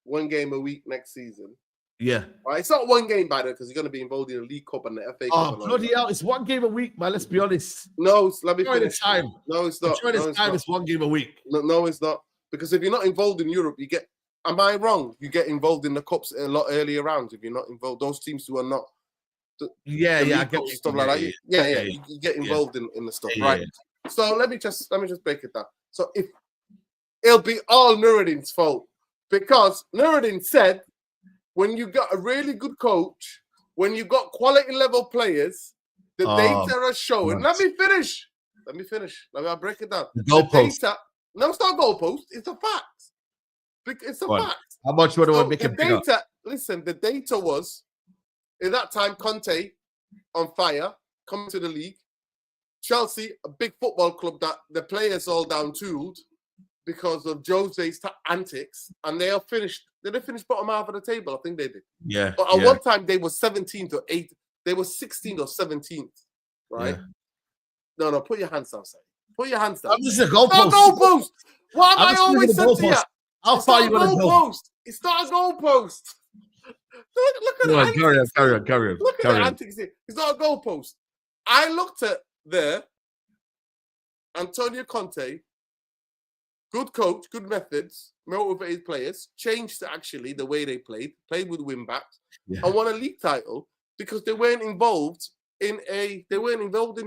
1 game a week next season. Yeah. Right, it's not 1 game, by the way, because you're going to be involved in the League Cup and the FA Cup. Oh, bloody hell. It's 1 game a week, man. Let's be honest. No, let me finish. Time. No, it's not. It's 1 game a week. No, it's not. Because if you're not involved in Europe, you get, am I wrong? You get involved in the Cups a lot earlier rounds if you're not involved. Those teams who are not. I get stuff like that. You get involved in the stuff, right? Yeah. So let me just break it down. So if it'll be all Nuruddin's fault, because Nuruddin said when you got a really good coach, when you got quality level players, the data are showing. Let me finish. Let me break it down. The data. No, it's not goalpost. It's a fact. It's a fact. How much would I make it bigger? Listen, the data was, in that time, Conte on fire, coming to the league. Chelsea, a big football club that the players all down-tooled because of Jose's antics, and they are finished. Did they finish bottom half of the table? I think they did. Yeah. But at one time, they were 17th or 8th. They were 16th or 17th, right? Yeah. No, put your hands down, Saeed. Put your hands down. I'm just a goalpost. Goalpost. What have I always said to you? How far you want to go? It's not a goalpost. Look at the antics. Carry on. Look at the antics here. It's not a goalpost. I looked at there. Antonio Conte, good coach, good methods, motivated players, changed actually the way they played with wing backs, and won a league title because they weren't involved in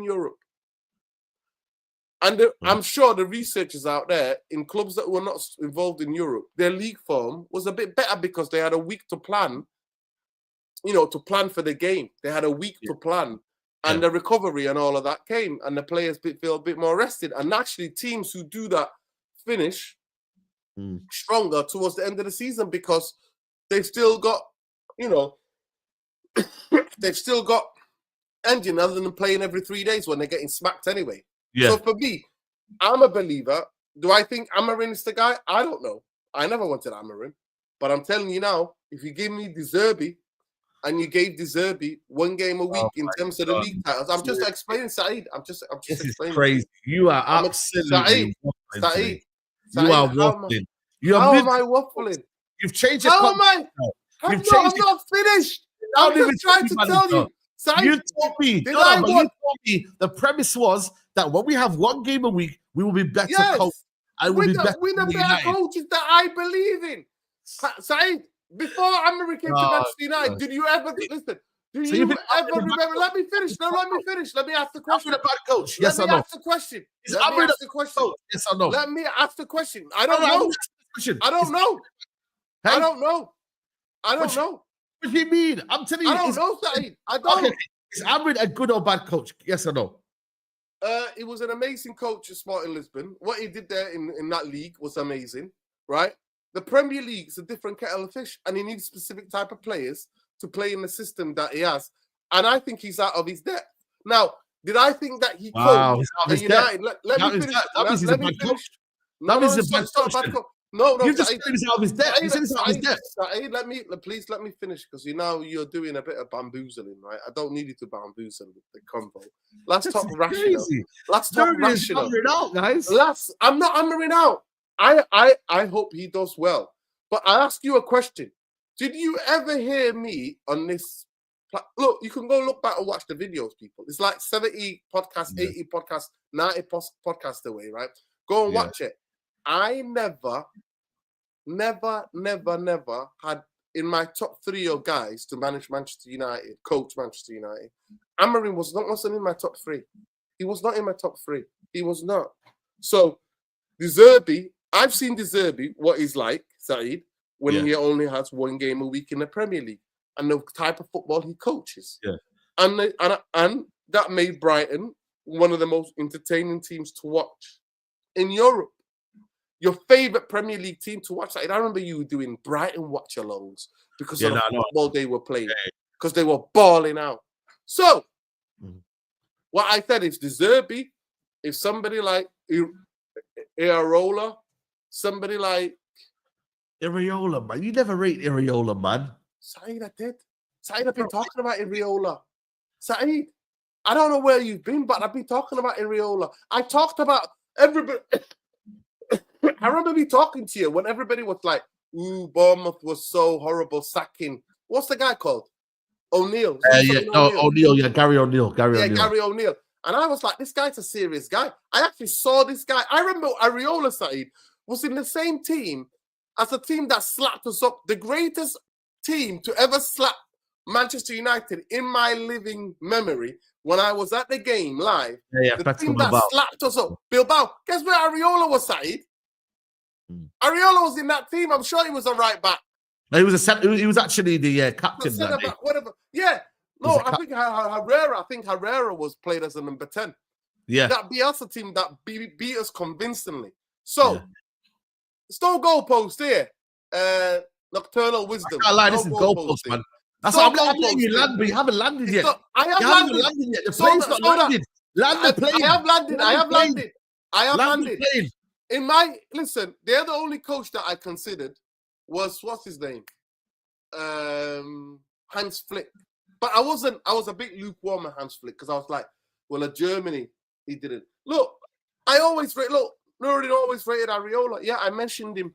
Europe. And I'm sure the researchers out there in clubs that were not involved in Europe, their league form was a bit better because they had a week to plan, to plan for the game. They had a week to plan, and the recovery and all of that came, and the players feel a bit more rested. And actually, teams who do that finish stronger towards the end of the season because they've still got, they've still got engine other than playing every 3 days when they're getting smacked anyway. Yeah. So for me, I'm a believer. Do I think Amorim is the guy? I don't know. I never wanted Amorim. But I'm telling you now, if you give me De Zerbi and you gave De Zerbi 1 game a week in terms of the league titles, I'm just explaining, Saeed. I'm just this explaining. Is crazy. You are absolutely Saeed. You are waffling. How am I waffling? You've changed your How am I? I'm not finished. I'm just trying to tell you. Saeed, you told me. You told me the premise was that when we have 1 game a week, we will be better coach. And we'll be better coaches that I believe in. Saeed, before Amorim came to Manchester United, did you ever listen? Do you ever remember? Let me finish. No, let me finish. Let me ask the question. A bad coach. Yes or no? Let me ask the question. Let me ask the question. Yes or no? Let me ask the question. I don't know. I don't know. I don't know. I don't know. What do you mean? I'm telling you. I don't know, Saeed. I don't. Okay. Is Amorim a good or bad coach? Yes or no? He was an amazing coach at Sporting Lisbon. What he did there in that league was amazing, right? The Premier League is a different kettle of fish, and he needs specific type of players to play in the system that he has. And I think he's out of his depth. Now, did I think that he coached United? Let me finish. No, You just said he's out of his depth. You said he's out of his depth. Please let me finish, because you're doing a bit of bamboozling, right? I don't need you to bamboozle with the convo. Let's talk rational. Let's talk rational. Out, guys. I'm not hammering out. I hope he does well. But I ask you a question. Did you ever hear me on this? Look, you can go look back and watch the videos, people. It's like 70 podcasts, 80 podcasts, 90 podcasts away, right? Go and watch it. I never had in my top 3 of guys to manage Manchester United, coach Manchester United. Amorim wasn't in my top 3. He was not in my top 3. He was not. So, De Zerbi, I've seen De Zerbi, what he's like, Saeed, when he only has 1 game a week in the Premier League, and the type of football he coaches. Yeah. And that made Brighton one of the most entertaining teams to watch in Europe. Your favorite Premier League team to watch. I remember you doing Brighton watch-alongs because of the football they were playing, because they were balling out. So, what I said is De Zerbi, if somebody like Iraola, somebody like Iraola, man. You never rate Iraola, man. Saeed, I did. Saeed, I've been talking about Iraola. Saeed, I don't know where you've been, but I've been talking about Iraola. I talked about everybody. I remember me talking to you when everybody was like, ooh, Bournemouth was so horrible sacking. What's the guy called? O'Neill. O'Neill. Yeah, Gary O'Neill. Gary O'Neill. And I was like, this guy's a serious guy. I actually saw this guy. I remember Iraola, Saeed, was in the same team as a team that slapped us up. The greatest team to ever slap Manchester United in my living memory, when I was at the game live, the team that slapped us up, Bilbao. Guess where Iraola was, Saeed? Iraola was in that team. I'm sure he was a right back. No, he was actually the captain. Whatever. Yeah. No, I think Herrera was played as a number 10. Yeah. That Bielsa team that beat us convincingly. So, it's no goalpost here. Nocturnal wisdom. I can't lie, this is goalpost, man. That's what I'm letting you land, but you haven't landed yet. I have landed. The plane's not landed. Land the plane. I have landed. Listen, they're the only coach that I considered was, what's his name? Hans Flick. But I was a bit lukewarm at Hans Flick, because I was like, well, at Germany, he didn't. Look, Nuruddin always rated Iraola. Yeah, I mentioned him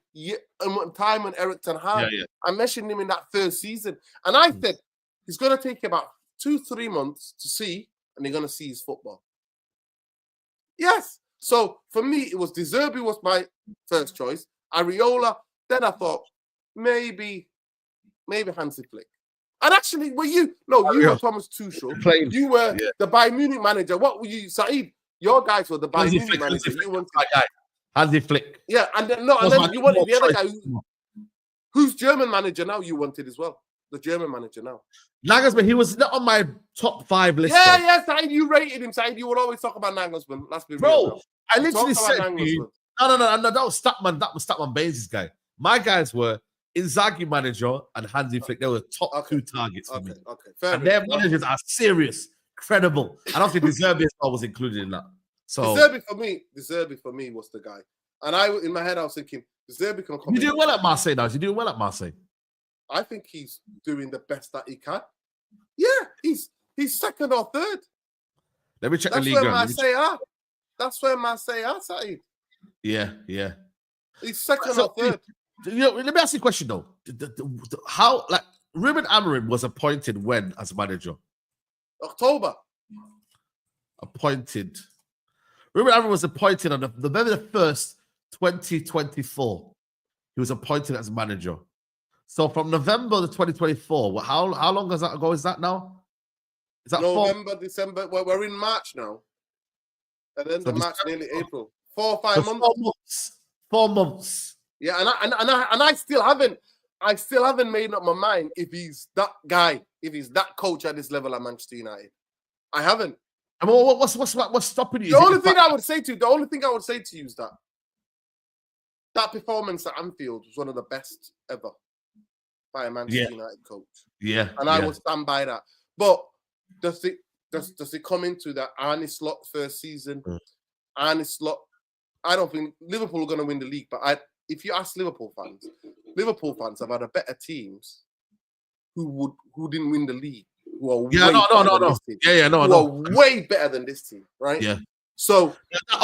one time when Eric Ten Hag. I mentioned him in that first season. And I said, he's going to take about 2-3 months to see, and they're going to see his football. Yes. So, for me, it was De Zerbi was my first choice. Iraola. Then I thought, maybe Hansi Flick. And actually, you were Thomas Tuchel. You were the Bayern Munich manager. What were you, Saeed? Your guys were the Bayern Munich manager. You wanted Hansi Flick. Yeah, and then you wanted the other guy who's German manager now. You wanted as well. The German manager now. Nagelsmann, he was not on my top 5 list. Yeah, Saeed, you rated him, Saeed. You would always talk about Nagelsmann. Let's be real. Bro, I literally said to you, no, that was Statman. That was Statman Baines' guy. My guys were Inzaghi manager and Hansi Flick. They were the top 2 targets for me. Fair and their managers are serious, credible. And obviously, De Zerbi as well was included in that. So De Zerbi for me was the guy. And in my head, I was thinking, De Zerbi can come. You doing well at Marseille now? You doing well at Marseille? I think he's doing the best that he can. Yeah, he's second or third. Let me check the league. That's where Marseille are, Saeed. Yeah. He's second or third. Let me ask you a question though. How Ruben Amorim was appointed when as manager? October. Appointed. Ruben Amorim was appointed on November 1st, 2024. He was appointed as manager. So from November the 2024, how long ago is that now? Is that November, December? Well, we're in March now. And then March, nearly April. 4 or 5 months. 4 months. Yeah, and I still haven't made up my mind if he's that guy, if he's that coach at this level at Manchester United. I haven't. I mean, what's stopping you? The only thing I would say to you is that performance at Anfield was one of the best ever by a Manchester United coach. Yeah, and I would stand by that. But does it come into that Arne Slot first season? Arne Slot. I don't think Liverpool are going to win the league, but if you ask Liverpool fans have had a better teams who didn't win the league, who are way better than this team. Who are way better than this team, right? Yeah. So that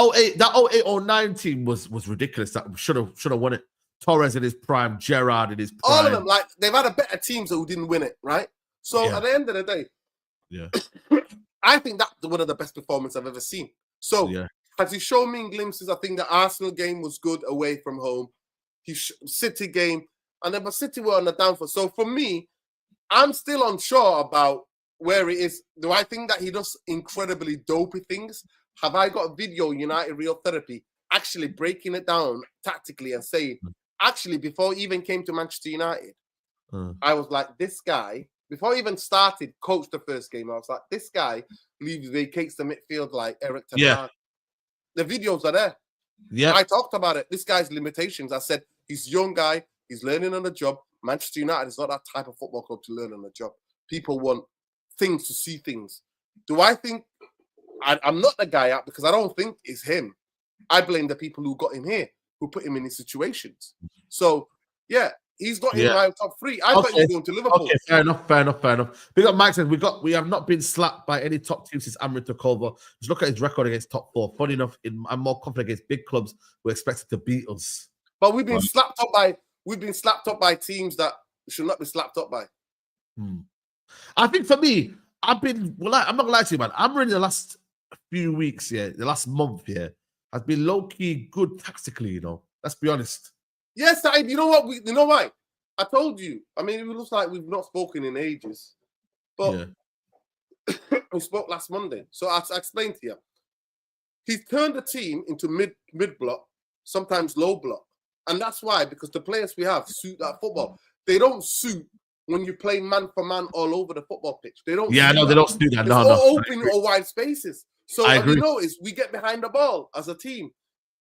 08-09 team was ridiculous. That should have won it. Torres in his prime, Gerrard in his prime. All of them, like they've had a better teams who didn't win it, right? So at the end of the day, I think that's one of the best performances I've ever seen. So has he shown me in glimpses? I think the Arsenal game was good away from home. City game, and then City were on the downfall. So for me, I'm still unsure about where he is. Do I think that he does incredibly dopey things? Have I got a video, United Real Therapy, actually breaking it down tactically and saying, actually, before he even came to Manchester United, I was like, this guy, before he even started, coached the first game, I was like, this guy vacates the midfield like Eric Ten Hag. The videos are there. Yeah, I talked about it. This guy's limitations. I said, he's a young guy. He's learning on the job. Manchester United is not that type of football club to learn on the job. People want things to see things. Do I think I'm not the guy out because I don't think it's him. I blame the people who got him here, who put him in these situations. So, yeah, he's got in my top three. I thought he was going to Liverpool. Okay, fair enough. Big up Mike says we have not been slapped by any top team since Amorim took over. Just look at his record against top four. Funny enough, I'm more confident against big clubs who are expected to beat us. But we've been slapped up by teams that should not be slapped up by. I think for me, I'm not gonna lie to you, man. Amorim in the last few weeks, the last month, has been low-key good tactically, Let's be honest. Yes, you know what? You know why? I told you. I mean, it looks like we've not spoken in ages. But we spoke last Monday. So I explained to you. He's turned the team into mid-block, sometimes low block. And that's why, because the players we have suit that football. They don't suit when you play man for man all over the football pitch. They don't. Yeah, no, they don't do that. No, open or wide spaces. So what you notice, we get behind the ball as a team.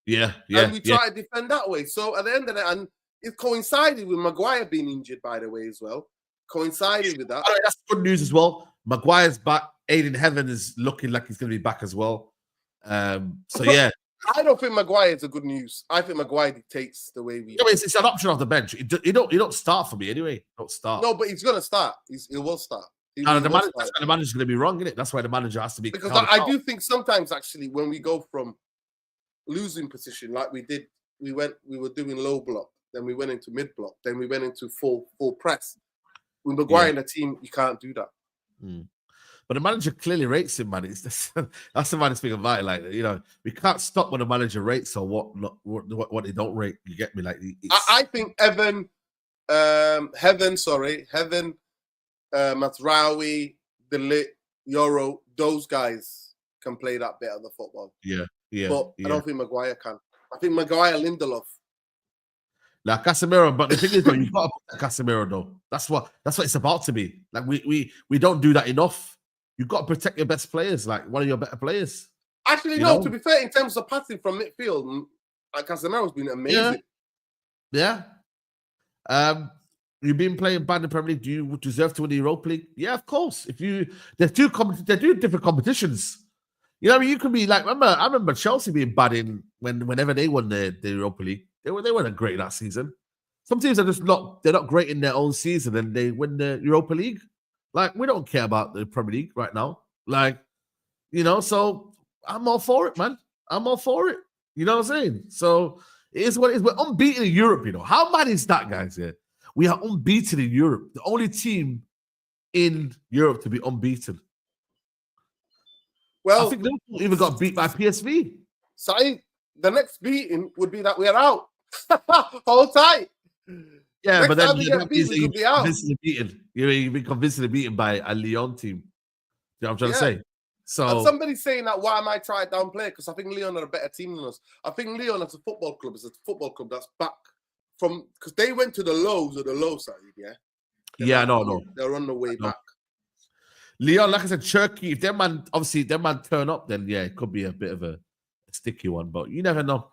Yeah. And we try to defend that way. So at the end of it, and it coincided with Maguire being injured, by the way, as well. Coincided with that. That's good news as well. Maguire's back. Aiden Heaven is looking like he's going to be back as well. So yeah. I don't think Maguire is a good news. I think Maguire dictates the way we. It's an option off the bench. You don't start for me anyway. Don't start. No, but he's going to start. He will start. That's why the manager's going to be wrong, isn't it? That's why the manager has to be. Because I do think sometimes actually when we go from losing position like we did, we were doing low block, then we went into mid block, then we went into full press. With Maguire in the team, you can't do that. But the manager clearly rates him, man. That's the maddest thing about it. Like, we can't stop when the manager rates or what they don't rate. You get me? Like, I think Heaven, Mazraoui, Delit, Euro, those guys can play that bit of the football. Yeah. But I don't think Maguire can. I think Maguire, Lindelof. Like Casemiro, but the thing is, though, you've got to put Casemiro, though. That's what it's about to be. Like we don't do that enough. You've got to protect your best players, like one of your better players. Actually, no. To be fair, in terms of passing from midfield, Casemiro's been amazing. Yeah. You've been playing bad in the Premier League. Do you deserve to win the Europa League? Yeah, of course. They're two different competitions. You could be like. I remember Chelsea being bad whenever they won the Europa League. They weren't great that season. Some teams are just not. They're not great in their own season, and they win the Europa League. Like, we don't care about the Premier League right now. Like, so I'm all for it, man. I'm all for it. You know what I'm saying? So it is what it is. We're unbeaten in Europe. How mad is that, guys? Yeah, we are unbeaten in Europe. The only team in Europe to be unbeaten. Well, I think Liverpool even got beat by PSV. Saeed, the next beating would be that we're out. Hold tight. Yeah, next but then you've been convincingly beaten by a Lyon team. You know what I'm trying to say? So and somebody's saying that why am I trying to downplay it? Because I think Lyon are a better team than us. I think Lyon as a football club is a football club that's back from because they went to the lows of the low side, no. They're on the way back. Lyon, like I said, Turkey, if their man turn up, then it could be a bit of a sticky one, but you never know.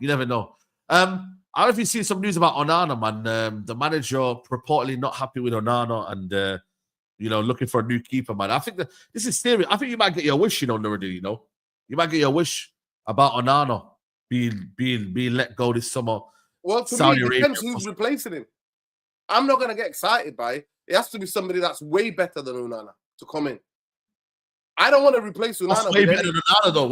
I don't know if you've seen some news about Onana, man. The manager reportedly not happy with Onana and, looking for a new keeper, man. I think that this is serious. I think you might get your wish, Nuruddin, You might get your wish about Onana being let go this summer. Well, to Saudi me, it Arabia. depends who's replacing him. I'm not going to get excited by it. It has to be somebody that's way better than Onana to come in. I don't want to replace Onana. What's way better than Onana, though?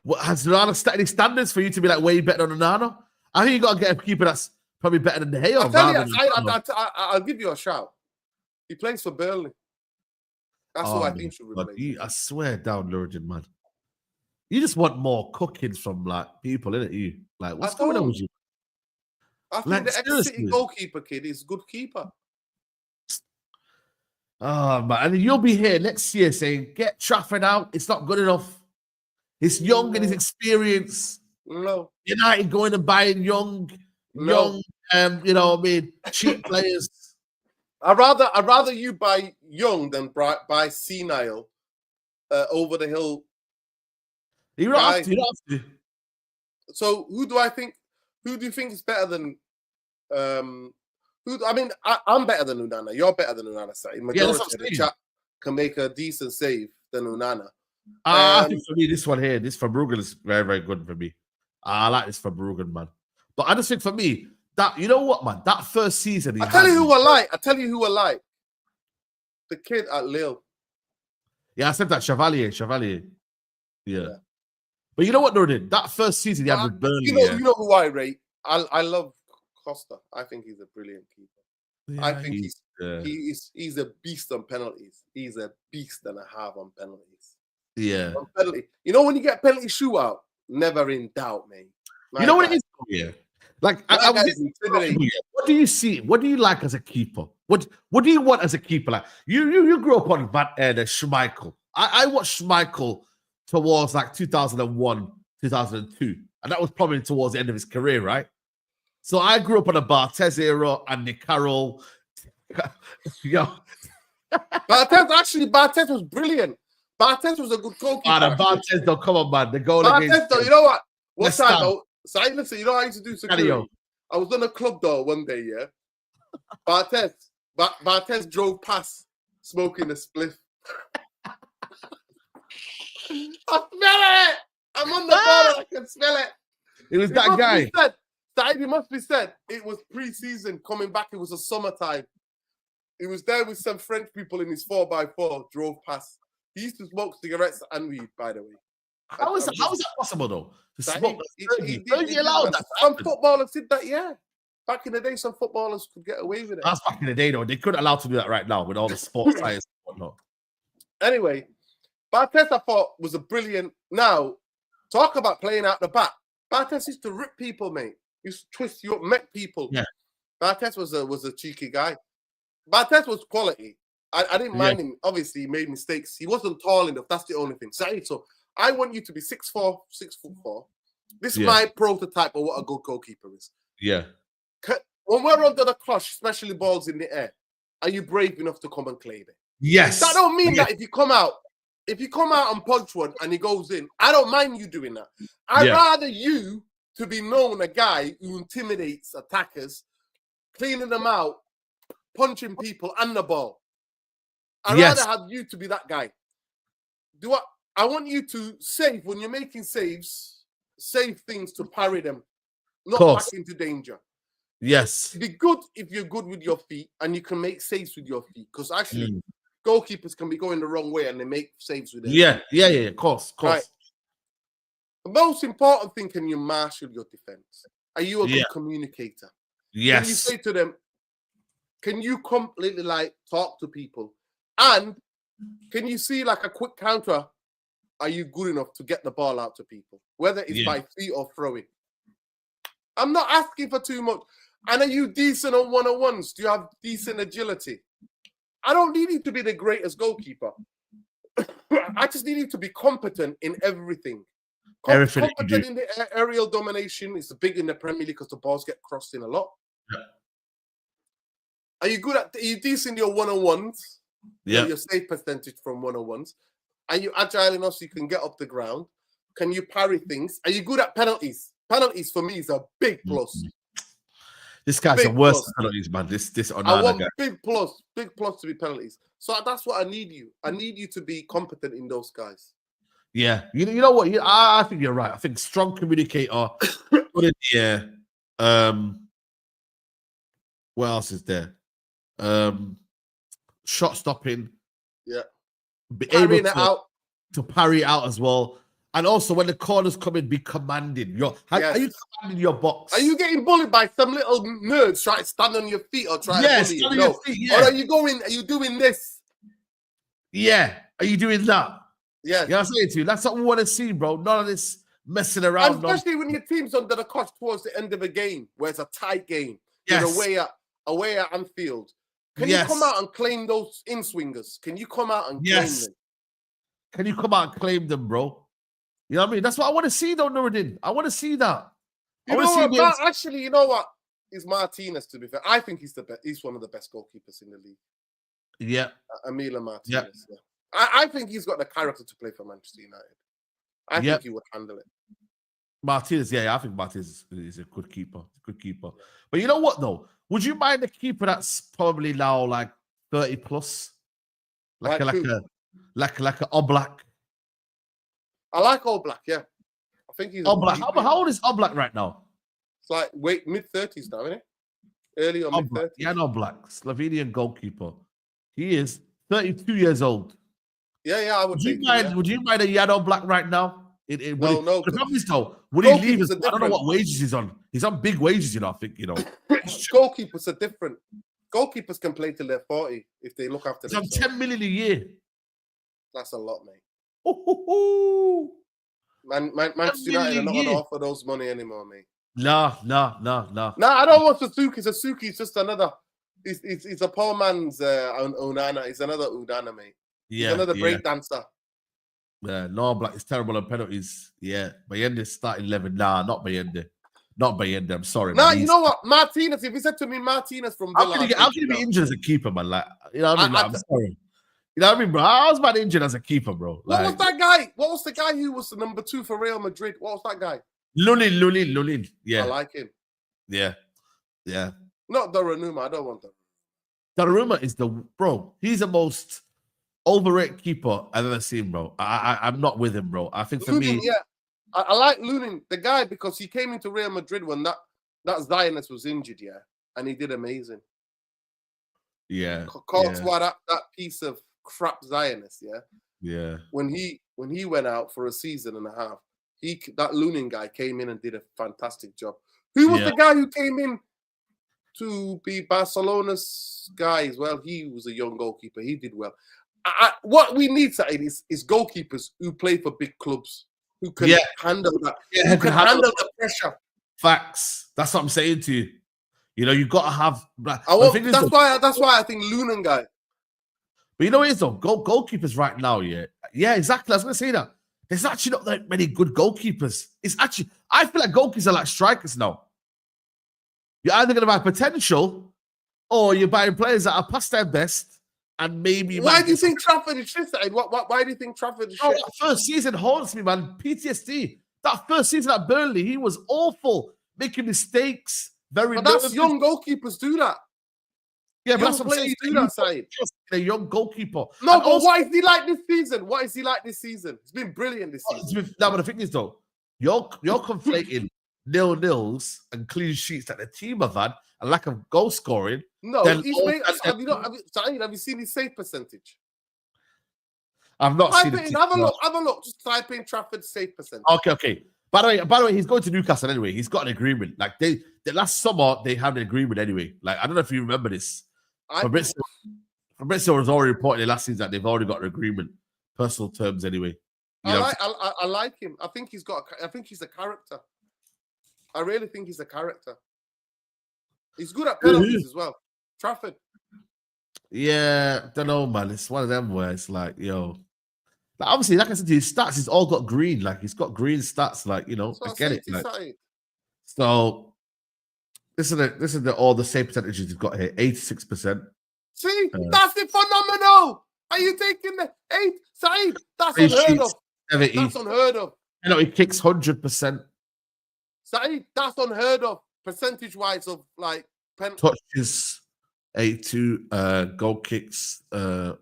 What has Onana set any standards for you to be like way better than Onana? I think you got to get a keeper that's probably better than De Gea. I'll give you a shout. He plays for Burnley. That's who I think should replace. I swear down, Lurgan, man. You just want more cookings from like people, innit? You like what's going on with you? I think the ex-City goalkeeper kid is a good keeper. Oh man, and you'll be here next year saying, "Get Trafford out. It's not good enough. He's young and his experience." No, United going and buying young, you know what I mean, cheap players. I'd rather you buy young than buy senile, over the hill. You don't have to. So who do you think is better than? I'm better than Onana. You're better than Onana. Majority of the chat can make a decent save than Onana. I think for me, this one here, this from Rugen is very, very good for me. I like this from Rugen, man. But I just think for me, that you know what, man, that first season. I tell you who I like. The kid at Lille. Yeah, I said that Chevalier. Yeah. But you know what, Nordin? That first season he had with Burnley. You know who I rate? I love Costa. I think he's a brilliant keeper. Yeah, I think he's a beast on penalties. He's a beast and a half on penalties. Yeah. On penalty. You know when you get penalty shootout, never in doubt, mate. You know what it is? Yeah. Like what do you see? What do you like as a keeper? What do you want as a keeper? Like you grew up on Schmeichel. I watched Schmeichel towards like 2001, 2002, and that was probably towards the end of his career, right? So I grew up on a Barthez era and Nick Carroll. Barthez was brilliant. Barthez was a good goalkeeper. Barthez, though, come on, man. The goal against though, you know what? What time though? So listen, you know I used to do security. I was on a club door one day, yeah. Barthez drove past smoking a spliff. I smell it! I'm on the border, I can smell it. It was that guy. It must be said, it was pre-season coming back, it was a summertime. He was there with some French people in his 4x4, drove past. He used to smoke cigarettes and weed, by the way. How is that possible, though? To smoke some footballers did that, yeah. Back in the day, some footballers could get away with it. That's back in the day, though. They couldn't allow to do that right now with all the sports science and whatnot. Anyway, Barthez, I thought, was a brilliant... Now, talk about playing out the back. Barthez used to rip people, mate. Used to twist you up, make people. Yeah. Barthez was a cheeky guy. Barthez was quality. I didn't mind him. Obviously, he made mistakes. He wasn't tall enough. That's the only thing. So I want you to be 6'4", 6'4". This is my prototype of what a good goalkeeper is. Yeah. When we're under the cloche, especially balls in the air, are you brave enough to come and claim it? Yes. That don't mean that if you come out and punch one and he goes in, I don't mind you doing that. I'd rather you to be known a guy who intimidates attackers, cleaning them out, punching people and the ball. I'd rather have you to be that guy. I want you to save when you're making saves, save things to parry them, not back into danger. Yes. Be good if you're good with your feet and you can make saves with your feet. Because actually, goalkeepers can be going the wrong way and they make saves with it. Yeah, of course. Right. The most important thing, can you marshal your defense? Are you a good communicator? Yes. Can you say to them, can you completely talk to people? And can you see a quick counter? Are you good enough to get the ball out to people? Whether it's by feet or throwing. I'm not asking for too much. And are you decent on one-on-ones? Do you have decent agility? I don't need you to be the greatest goalkeeper. I just need you to be competent in everything. Competent in the aerial domination. It's big in the Premier League because the balls get crossed in a lot. Yeah. Are you decent in your one-on-ones? Yeah. Your save percentage from one-on-ones. Are you agile enough so you can get up the ground? Can you parry things? Are you good at penalties? Penalties for me is a big plus. This guy's the worst at penalties, man. This Onana I want guy. big plus to be penalties. So that's what I need you. I need you to be competent in those guys. Yeah. You know what? I think you're right. I think strong communicator, good in the air, What else is there? Shot stopping. Yeah. Be Carrying able it out. to parry out as well. And also when the corners come in, be commanding. Are you commanding your box? Are you getting bullied by some little nerds trying to stand on your feet or try to bully you? No. Or are you doing this? Yeah. Are you doing that? Yeah. You know what I'm saying to you? That's what we want to see, bro. None of this messing around. And especially when your team's under the cosh towards the end of a game, where it's a tight game. Yes. Away at Anfield. Can you come out and claim those in-swingers? Can you come out and claim them? Can you come out and claim them, bro? You know what I mean? That's what I want to see, though, Nuruddin. I want to see that. You know what? It's Martinez, to be fair. I think he's the best. He's one of the best goalkeepers in the league. Yeah. Emilio Martinez. Yeah. I think he's got the character to play for Manchester United. I think he would handle it. Martinez, I think Martinez is a good keeper. But you know what, though? Would you mind a keeper that's probably now like 30 plus? Like a Oblak? I like Oblak, yeah. I think he's Oblak. How old is Oblak right now? It's like mid-30s now, isn't it? Early or mid-30s. Yeah, Oblak, Slovenian goalkeeper. He is 32 years old. Yeah, I would. Would you mind a Jan Oblak right now? No. The problem is, though, would he leave? I don't know what wages he's on. He's on big wages, I think, Goalkeepers are different. Goalkeepers can play till they're 40 if they look after themselves. He's on 10 million a year. That's a lot, mate. Manchester United are not going to offer those money anymore, mate. No. No, I don't want Suzuki. Suzuki's just another. He's a poor man's Onana. He's another Onana, mate. Yeah, he's another break dancer. Yeah, no, Black is terrible on penalties. Yeah, Bayende starting 11. Nah, not Bayende. I'm sorry. Nah, you know what? Martinez, if he said to me, Martinez from Villa. How can you be injured as a keeper, man? Like, you know what I mean? I'm sorry. You know what I mean, bro? How's man injured as a keeper, bro? What was that guy? What was the guy who was the number 2 for Real Madrid? What was that guy? Lunin. Yeah. I like him. Yeah. Not Donnarumma. I don't want that. Donnarumma is he's the most overrated keeper I've ever seen, bro. I'm not with him, bro. I think for me, I like Lunin, the guy, because he came into Real Madrid when that Zionist was injured, and he did amazing. Yeah, that piece of crap Zionist, yeah. When he went out for a season and a half, that Lunin guy came in and did a fantastic job. Who was the guy who came in to be Barcelona's guy as well? He was a young goalkeeper. He did well. What we need, Saeed, is goalkeepers who play for big clubs, who can handle that, who can handle the pressure. Facts. That's what I'm saying to you. You know, you got to have. That's why I think Lunin guy. But you know what it is, though? Goalkeepers right now, yeah, exactly. I was going to say that. There's actually not that many good goalkeepers. It's actually, I feel like goalkeepers are like strikers now. You're either going to buy potential, or you're buying players that are past their best. And maybe. Why do you think Trafford is shit? Why do you think Trafford is shit? That first season haunts me, man. PTSD. That first season at Burnley, he was awful, making mistakes. But that's young goalkeepers do that. Yeah, but that's what I'm saying. Do that side. A young goalkeeper. No, but what is he like this season? It's been brilliant this season. No, but the thing is, though, you're conflating 0-0s and clean sheets that the team have had and lack of goal scoring. No, have you seen his save percentage? I've not seen it. Have a look. Just type in Trafford's save percentage. Okay. By the way, he's going to Newcastle anyway. He's got an agreement. Like the last summer, they had an agreement anyway. Like, I don't know if you remember this. Fabrizio was already reporting last season that they've already got an agreement, personal terms anyway. I like him. I think he's a character. I really think he's a character. He's good at penalties as well. Trafford. Yeah, don't know, man. It's one of them where it's like, yo. Like, obviously, like I said to you, his stats, he's all got green. Like, he's got green stats. Like, you know, I get it. Like, so, this is all the same percentages he's got here. 86%. See, that's it, phenomenal. Are you taking the 8? Saeed, that's unheard of. 70. That's unheard of. You know, he kicks 100%. Saeed, that's unheard of, percentage-wise of, like, touches. 82 goal kicks,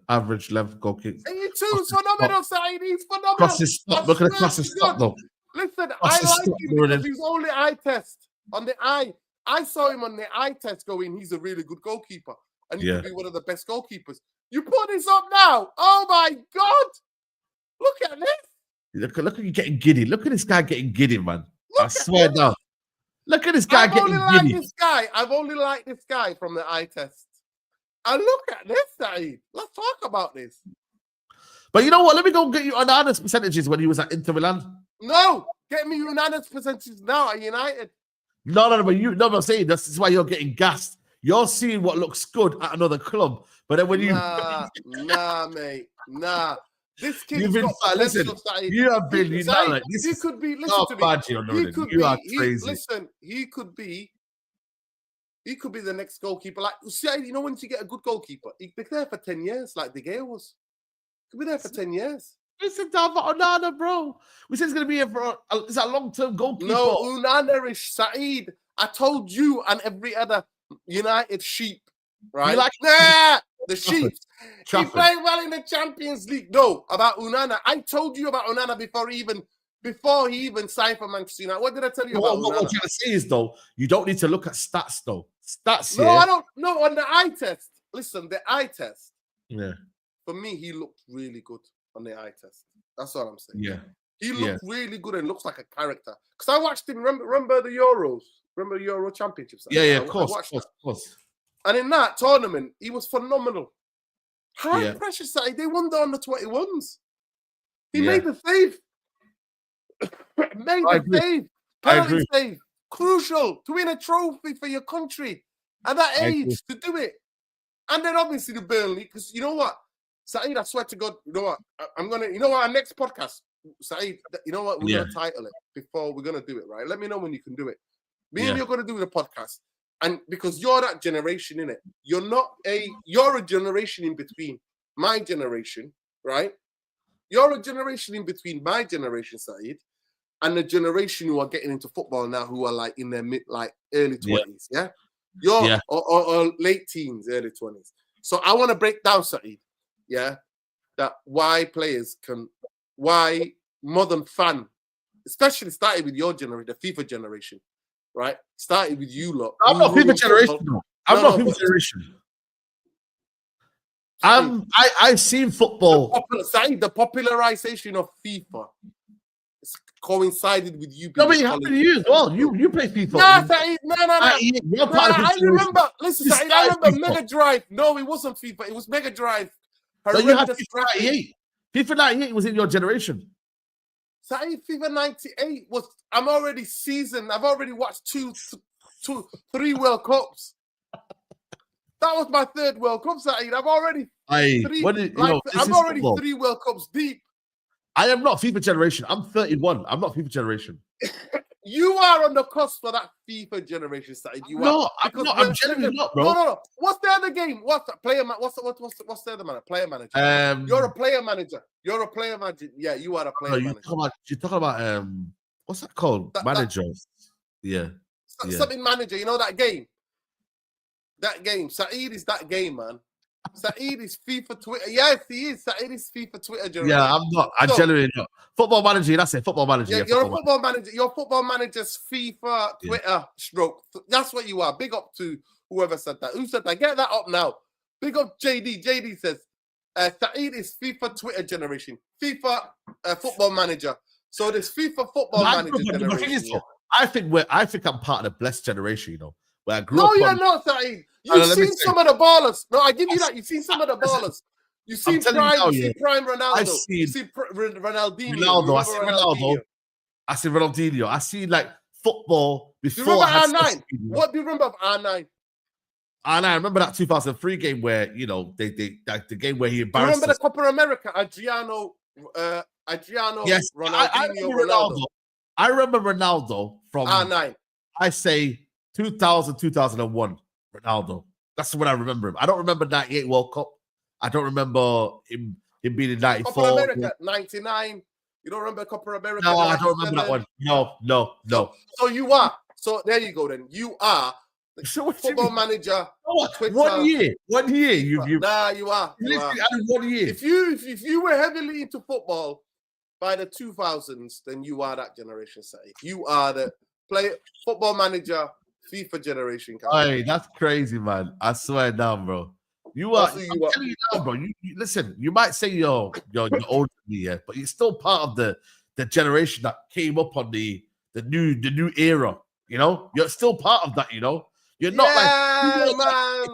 average level goal kicks. 82 is phenomenal, Saeed. He's phenomenal. Crosses stop. Look at the crosses stop, though. Listen, I like him because he's only eye test. On the eye, I saw him on the eye test going, he's a really good goalkeeper. And he could be one of the best goalkeepers. You put this up now. Oh my God. Look at this. Look at you getting giddy. Look at this guy getting giddy, man. I swear down. Look at this guy getting giddy. I've only liked this guy from the eye test. And look at this, Saeed. Let's talk about this. But you know what? Let me go get you Onana's percentages when he was at Inter Milan. No, get me Onana's percentages now at United. No, but I'm saying this is why you're getting gassed. You're seeing what looks good at another club, but then when you nah, mate, nah. This kid listen. You have been, you know, like this. He could be. Listen to me. He could you are crazy. Listen, he could be the next goalkeeper. Like, see, you know, once you get a good goalkeeper, he'd be there for 10 years, like De Gea was. He'd be there for 10 years. Listen down for Onana, bro. We said he's going to be here for it's a long-term goalkeeper. No, Onana is Saeed. I told you and every other United sheep, right? The sheep. He played well in the Champions League. No, about Onana. I told you about Onana before he even signed for Manchester United. What did I tell you about Onana? What I'm trying to say is, though, you don't need to look at stats, though. No, I don't. No, on the eye test. Listen, the eye test. Yeah. For me, he looked really good on the eye test. That's what I'm saying. Yeah. He looked really good and looks like a character. Because I watched him, remember the Euros? Remember the Euro Championships? Yeah, of course. And in that tournament, he was phenomenal. High pressure side. They won the under 21s. He made the save. Penalty save. Crucial to win a trophy for your country at that age to do it. And then obviously the Burnley, because you know what? Saeed, I swear to God, you know what? Our next podcast, Saeed, you know what? We're going to title it before we're going to do it, right? Let me know when you can do it. Me and you're going to do the podcast. And because you're that generation, innit? You're a generation in between my generation, right? You're a generation in between my generation, Saeed, and the generation who are getting into football now, who are like in their early 20s, or late teens, early 20s. So I want to break down, Saeed, that why modern fan, especially started with your generation, the FIFA generation, right? Started with you lot. I'm not FIFA generation. No. I'm not FIFA generation. I've seen football. The popularization of FIFA coincided with you. No, but you have to use. Well, you play FIFA. No. I remember. Listen, I remember Mega Drive. No, it wasn't FIFA. It was Mega Drive. So you had FIFA 98. FIFA 98 was in your generation. Saeed, FIFA 98 was. I'm already seasoned. I've already watched three World Cups. That was my third World Cup, Saeed. I'm already three World Cups deep. I am not FIFA generation. I'm 31. I'm not FIFA generation. You are on the cusp of that FIFA generation, Saeed. I'm genuinely not, bro. No. What's the other game? What's the player? What's the other man? Player manager. You're a player manager. Yeah, you are a player manager. You're talking about what's that called? Manager. Something manager. You know that game? That game. Saeed is that game, man. Saeed is FIFA Twitter. Yes, he is. Saeed is FIFA Twitter generation. Yeah, I'm not. I genuinely not. Football manager, that's it. Football manager. Yeah, you're a football manager. Your football manager's FIFA Twitter stroke. That's what you are. Big up to whoever said that. Who said that? Get that up now. Big up JD. JD says Saeed is FIFA Twitter generation. FIFA football manager. So this FIFA football manager generation. I think I'm part of the blessed generation, you know. Where I grew up. No, you're not, Saeed. You've seen some of the ballers. No, I give you that. You've seen some of the ballers. You see Prime Ronaldo. You see Ronaldinho. I see Ronaldinho. I see like football before. Do you remember R9? What do you remember of R9? And I remember that 2003 game where the game where he embarrassed. Remember the Copa America? Adriano. Yes, Ronaldinho, Ronaldo. I remember Ronaldo from R9. I say 2000, 2001. Ronaldo. That's when I remember him. I don't remember 98 World Cup. I don't remember him being in 94. Copa America, 99. You don't remember Copa America? No, I don't remember that one. No. So you are. So there you go then. You are the football manager. Twitter. 1 year. 1 year. You are. You are. 1 year. If you were heavily into football by the 2000s, then you are that generation, say. You are the football manager, FIFA generation. Hey, that's crazy, man. I swear down, bro. You are. That's who I'm you are. telling you now, bro. You listen. You might say you're older than me, yeah, but you're still part of the generation that came up on the new era. You know, you're still part of that. You know, you're not man.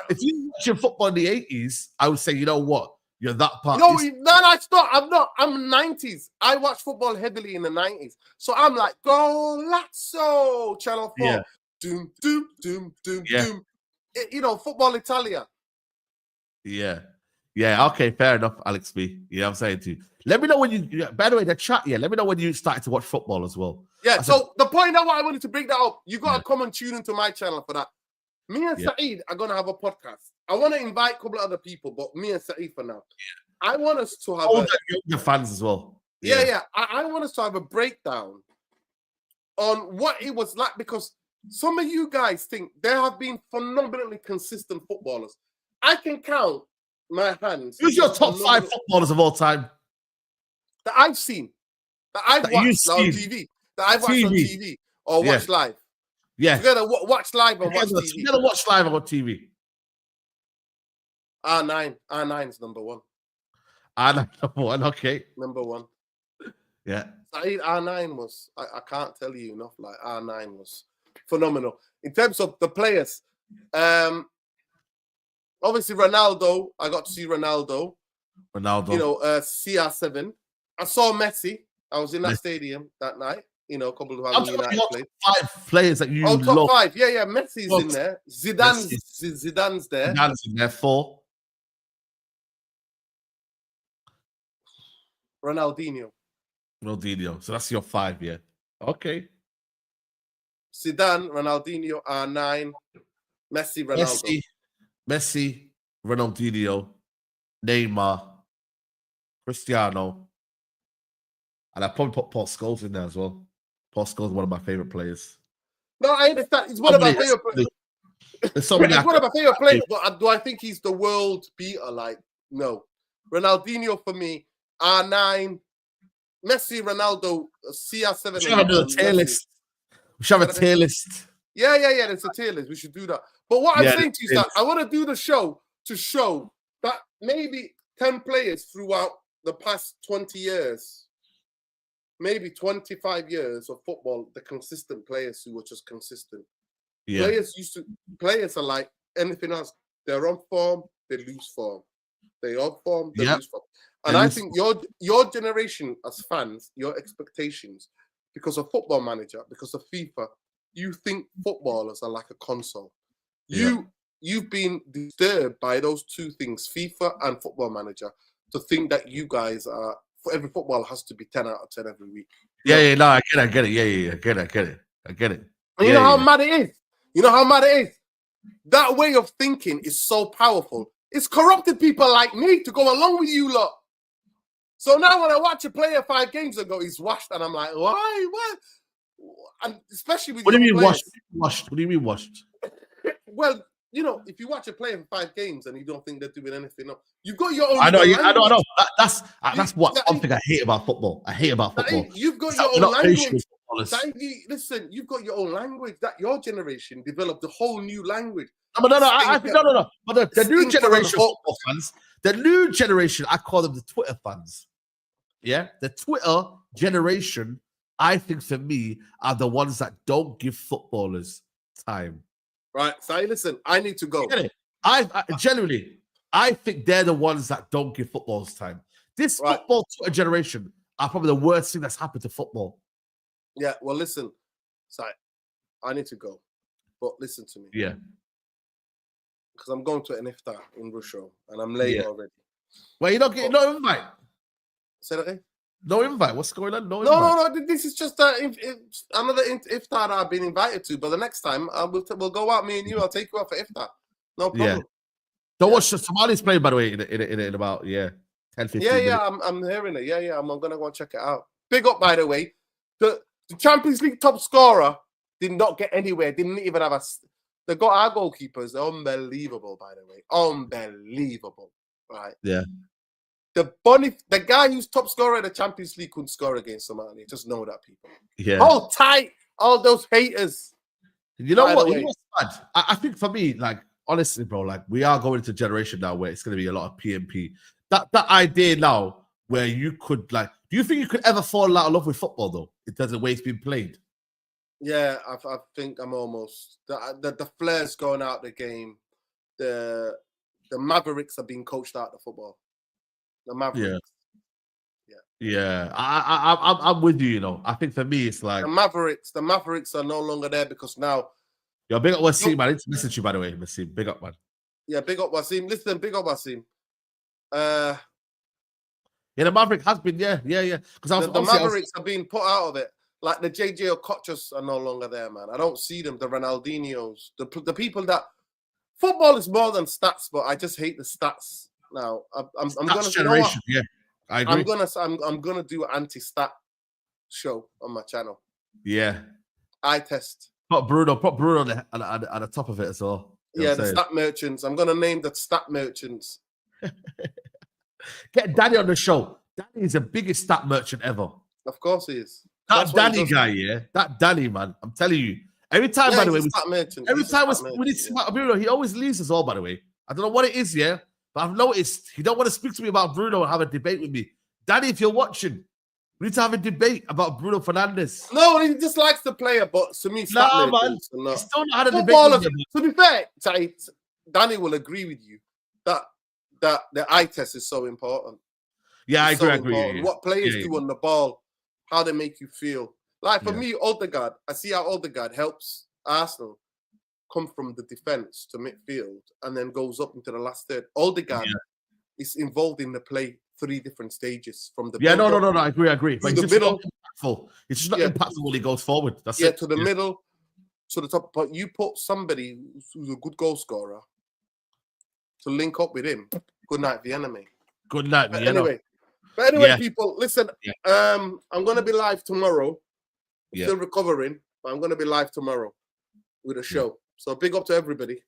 If you were watching football in the 80s, I would say, you know what, you're that part. No, it's not. I'm not. I'm 90s. I watched football heavily in the 90s, so I'm like, go Lazio, Channel 4. Yeah. Doom, doom, doom, doom, Yeah. doom. You know, Football Italia. Yeah. Yeah. Okay. Fair enough, Alex B. Yeah, I'm saying to you. Let me know when you. By the way, the chat. Yeah. Let me know when you started to watch football as well. Yeah. So the point that I wanted to bring that up, you got to come and tune into my channel for that. Me and Saeed are gonna have a podcast. I want to invite a couple of other people, but me and Saeed for now. I want us to have your fans as well. Yeah. I want us to have a breakdown on what it was like, because some of you guys think there have been phenomenally consistent footballers. I can count my hands. Who's your top 5 footballers of all time that I've seen, that I've watched on TV, that I've watched on TV or watched live? Yeah, together watch live and watch TV. Together watch live and watch TV. R9 is number 1. R9 number 1. Okay, number 1. Yeah, R9 was. I can't tell you enough. Like R9 was phenomenal in terms of the players. Obviously Ronaldo. I got to see Ronaldo. You know, CR7. I saw Messi. I was in that stadium that night. You know, a couple of times United played. 5 players that you top love. 5. Yeah. Messi's in there. Zidane's there. Zidane's in there. 4. Ronaldinho. So that's your 5, yeah. Okay. Zidane, Ronaldinho, R9, Messi, Ronaldo. Messi, Ronaldinho, Neymar, Cristiano, and I probably put Paul Scholes in there as well. Paul Scholes is one of my favorite players. No, I understand. He's one of my favorite players. He's one of my favorite players, but do I think he's the world beater? Like, no. Ronaldinho for me, R9, Messi, Ronaldo, CR7. We should have a tier list. We should have a tier list. Yeah. There's a tier list. We should do that. But what I'm saying to you is that I want to do the show to show that maybe 10 players throughout the past 20 years, maybe 25 years of football, the consistent players who were just consistent. Yeah. Players are like anything else. They're on form, they lose form. They're on form, they lose form. And I think your generation as fans, your expectations, because of Football Manager, because of FIFA, you think footballers are like a console. You've been disturbed by those two things, FIFA and Football Manager, to think that you guys are, for every footballer has to be 10 out of 10 every week. No, I get it. Yeah, I get it. And you know how mad it is? You know how mad it is? That way of thinking is so powerful. It's corrupted people like me to go along with you lot. So now when I watch a player 5 games ago, he's washed, and I'm like, why? What? And especially with what do you mean players. washed? What do you mean washed? Well, you know, if you watch a player for 5 games and you don't think they're doing anything else, you've got your own. I know. That's one thing I hate about football. You've got your own language. Listen, you've got your own language. That your generation developed a whole new language. No. But the new generation of football fans, the new generation, I call them the Twitter fans. Yeah, the Twitter generation, I think for me, are the ones that don't give footballers time. Right. So listen, I need to go. I genuinely, I think they're the ones that don't give footballers time. This football Twitter generation are probably the worst thing that's happened to football. Yeah. Well, listen, Si, I need to go, but listen to me. Yeah. Because I'm going to an iftar in Russia and I'm late already. Well, you don't get no invite. Say that again? No invite. What's going on? No. This is just another iftar that I've been invited to. But the next time we'll go out, me and you. I'll take you out for iftar. No problem. Yeah. Don't watch the Somalis playing, by the way, in about 10, 15 minutes. Yeah. I'm hearing it. Yeah. I'm gonna go and check it out. Big up, by the way. The Champions League top scorer did not get anywhere. Didn't even have They got our goalkeepers. They're unbelievable, by the way. Unbelievable. Right. Yeah. The guy who's top scorer in the Champions League couldn't score against Somalia. Just know that, people. Yeah. Hold tight, all those haters. You know By what? the You know way. what's bad? I think for me, like, honestly, bro, like, we are going into a generation now where it's going to be a lot of PMP. That idea now where you could, like, do you think you could ever fall out of love with football, though? It doesn't way it's been played. Yeah, I think I'm almost the flares going out the game. The Mavericks are being coached out of football. The Mavericks. Yeah. I'm with you. You know, I think for me it's like the Mavericks are no longer there because now. Yo, big up Wasim, man. I need to message you, by the way, Wasim. Big up, man. Yeah, big up Wasim. Listen, big up Wasim. Yeah, the Maverick has been, yeah. Because the Mavericks are being put out of it. Like the JJ Okochas are no longer there, man. I don't see them. The Ronaldinhos, the people that football is more than stats, but I just hate the stats now. I'm gonna generation, yeah. I agree. I'm gonna do an anti-stat show on my channel. Yeah. I test. Put Bruno on the top of it as well. Yeah, the stat merchants. I'm gonna name the stat merchants. Get Danny on the show. Danny is the biggest stat merchant ever. Of course he is. That Danny guy, yeah. That Danny, man. I'm telling you. Every time, by the way, we need Bruno, he always leaves us all, by the way. I don't know what it is, yeah. But I've noticed he don't want to speak to me about Bruno and have a debate with me. Danny, if you're watching, we need to have a debate about Bruno Fernandes. No, he just likes the player, but to me, man. He's still not had a debate. To be fair, Danny will agree with you that the eye test is so important. Yeah, I agree. Yeah. What players do on the ball, how they make you feel. Like for me, Odegaard, I see how Odegaard helps Arsenal come from the defense to midfield and then goes up into the last third. Odegaard is involved in the play 3 different stages from the no. I agree. But he's just not impactful. It's just not impactful when he goes forward. That's it. To the middle, to the top. But you put somebody who's a good goal scorer to link up with him. Good night, the enemy. Good night, the enemy. But anyway, people, listen. I'm gonna be live tomorrow. Still recovering, but I'm gonna be live tomorrow with a show. So big up to everybody.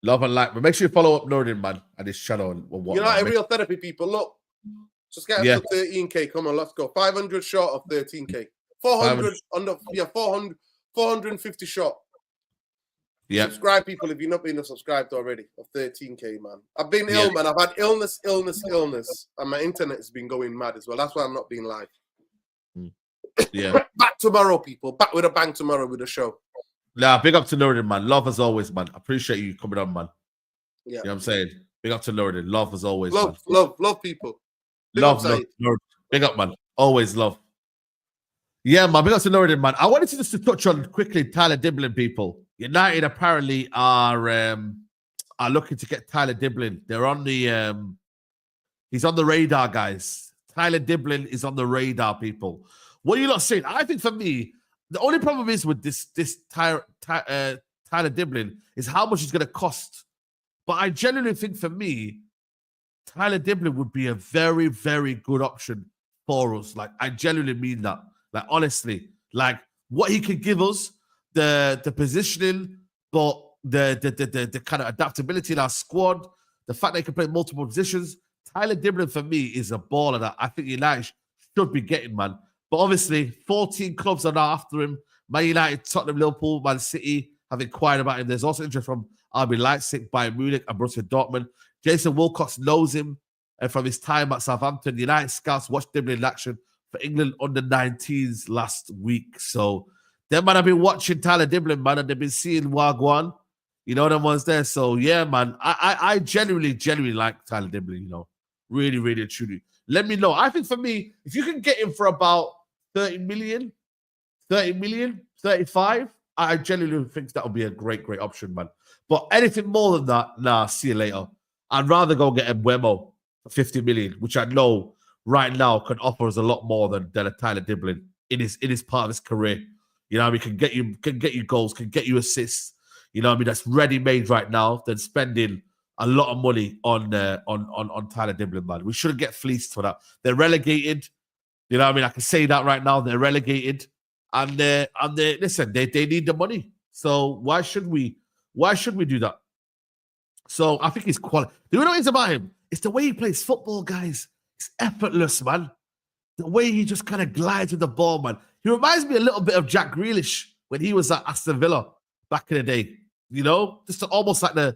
Love and like, but make sure you follow up Nordin, man, and his channel and what. You're not a real therapy, people. Look, just get up to 13k. Come on, let's go. 500 short of 13k. 400 under 450 short. Yeah. Subscribe, people, if you've not been subscribed already, of 13k, man. I've been ill, man. I've had illness, and my internet has been going mad as well. That's why I'm not being live. Yeah. Back tomorrow, people. Back with a bang tomorrow with a show. Nah, big up to Nordin, man. Love as always, man. Appreciate you coming on, man. Yeah. You know what I'm saying? Big up to Nordin. Love as always, love, man. Love, people. Big love. Big up, man. Always love. Yeah, man. Big up to Nordin, man. I wanted to just to touch on quickly Tyler Diblin, people. United apparently are looking to get Tyler Diblin. They're on the he's on the radar, guys. Tyler Diblin is on the radar, people. What are you not saying? I think for me, the only problem is with this Tyler Diblin is how much it's going to cost. But I genuinely think for me, Tyler Diblin would be a very, very good option for us. Like, I genuinely mean that. Like, honestly, like what he could give us, the positioning, but the kind of adaptability in our squad, the fact that he can play multiple positions. Tyler Diblin for me is a baller that I think United should be getting, man. But obviously, 14 clubs are now after him. Man United, Tottenham, Liverpool, Man City have inquired about him. There's also interest from RB Leipzig, Bayern Munich, and Borussia Dortmund. Jason Wilcox knows him from his time at Southampton. United scouts watched Diblin in action for England under-19s last week. So, them man have been watching Tyler Diblin, man, and they've been seeing Wagwan. You know them ones there. So, yeah, man, I genuinely like Tyler Diblin, you know. Really, really, truly. Let me know. I think for me, if you can get him for about 30 million, 35, I genuinely think that would be a great, great option, man. But anything more than that, nah, see you later. I'd rather go get a Wemo for 50 million, which I know right now can offer us a lot more than a Tyler Diblin in his part of his career. You know, we can get you goals, can get you assists. You know what I mean? That's ready-made right now than spending a lot of money on Tyler Diblin, man. We shouldn't get fleeced for that. They're relegated. You know what I mean? I can say that right now. They're relegated. And listen, they need the money. So why should we do that? So I think he's quality. Do you know what it's about him? It's the way he plays football, guys. It's effortless, man. The way he just kind of glides with the ball, man. He reminds me a little bit of Jack Grealish when he was at Aston Villa back in the day. You know, just almost like the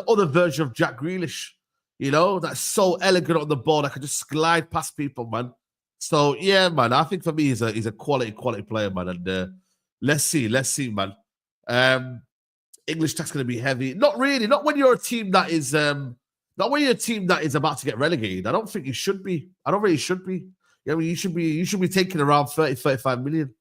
other version of Jack Grealish. You know, that's so elegant on the ball. I could just glide past people, man. So yeah, man. I think for me, he's a quality player, man. And let's see, man. English tax going to be heavy. Not really. Not when you're a team that is not when you're a team that is about to get relegated. I don't think you should be. I don't really should be. You know, you should be taking around 30, 35 million.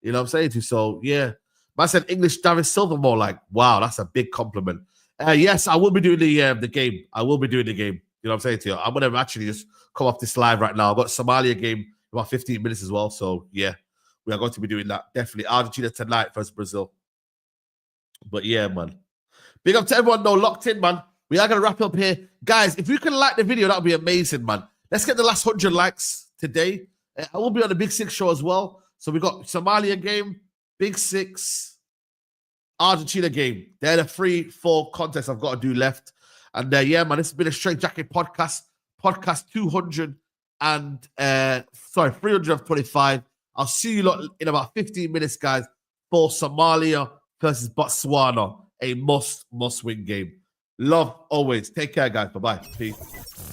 You know what I'm saying to you? So yeah. I said English David Silva more like, wow, that's a big compliment. Yes, I will be doing the game. I will be doing the game. You know what I'm saying to you? I'm going to actually just come off this live right now. I've got Somalia game in about 15 minutes as well. So yeah, we are going to be doing that. Definitely. Argentina tonight versus Brazil. But yeah, man. Big up to everyone though, locked in, man. We are going to wrap up here. Guys, if you can like the video, that would be amazing, man. Let's get the last 100 likes today. I will be on the Big Six show as well. So we got Somalia game, Big Six, Argentina game. They're the 3-4 contests I've got to do left. And yeah, man, this has been a Straightjacket podcast. Podcast 325. I'll see you lot in about 15 minutes, guys, for Somalia versus Botswana. A must-win game. Love always. Take care, guys. Bye-bye. Peace.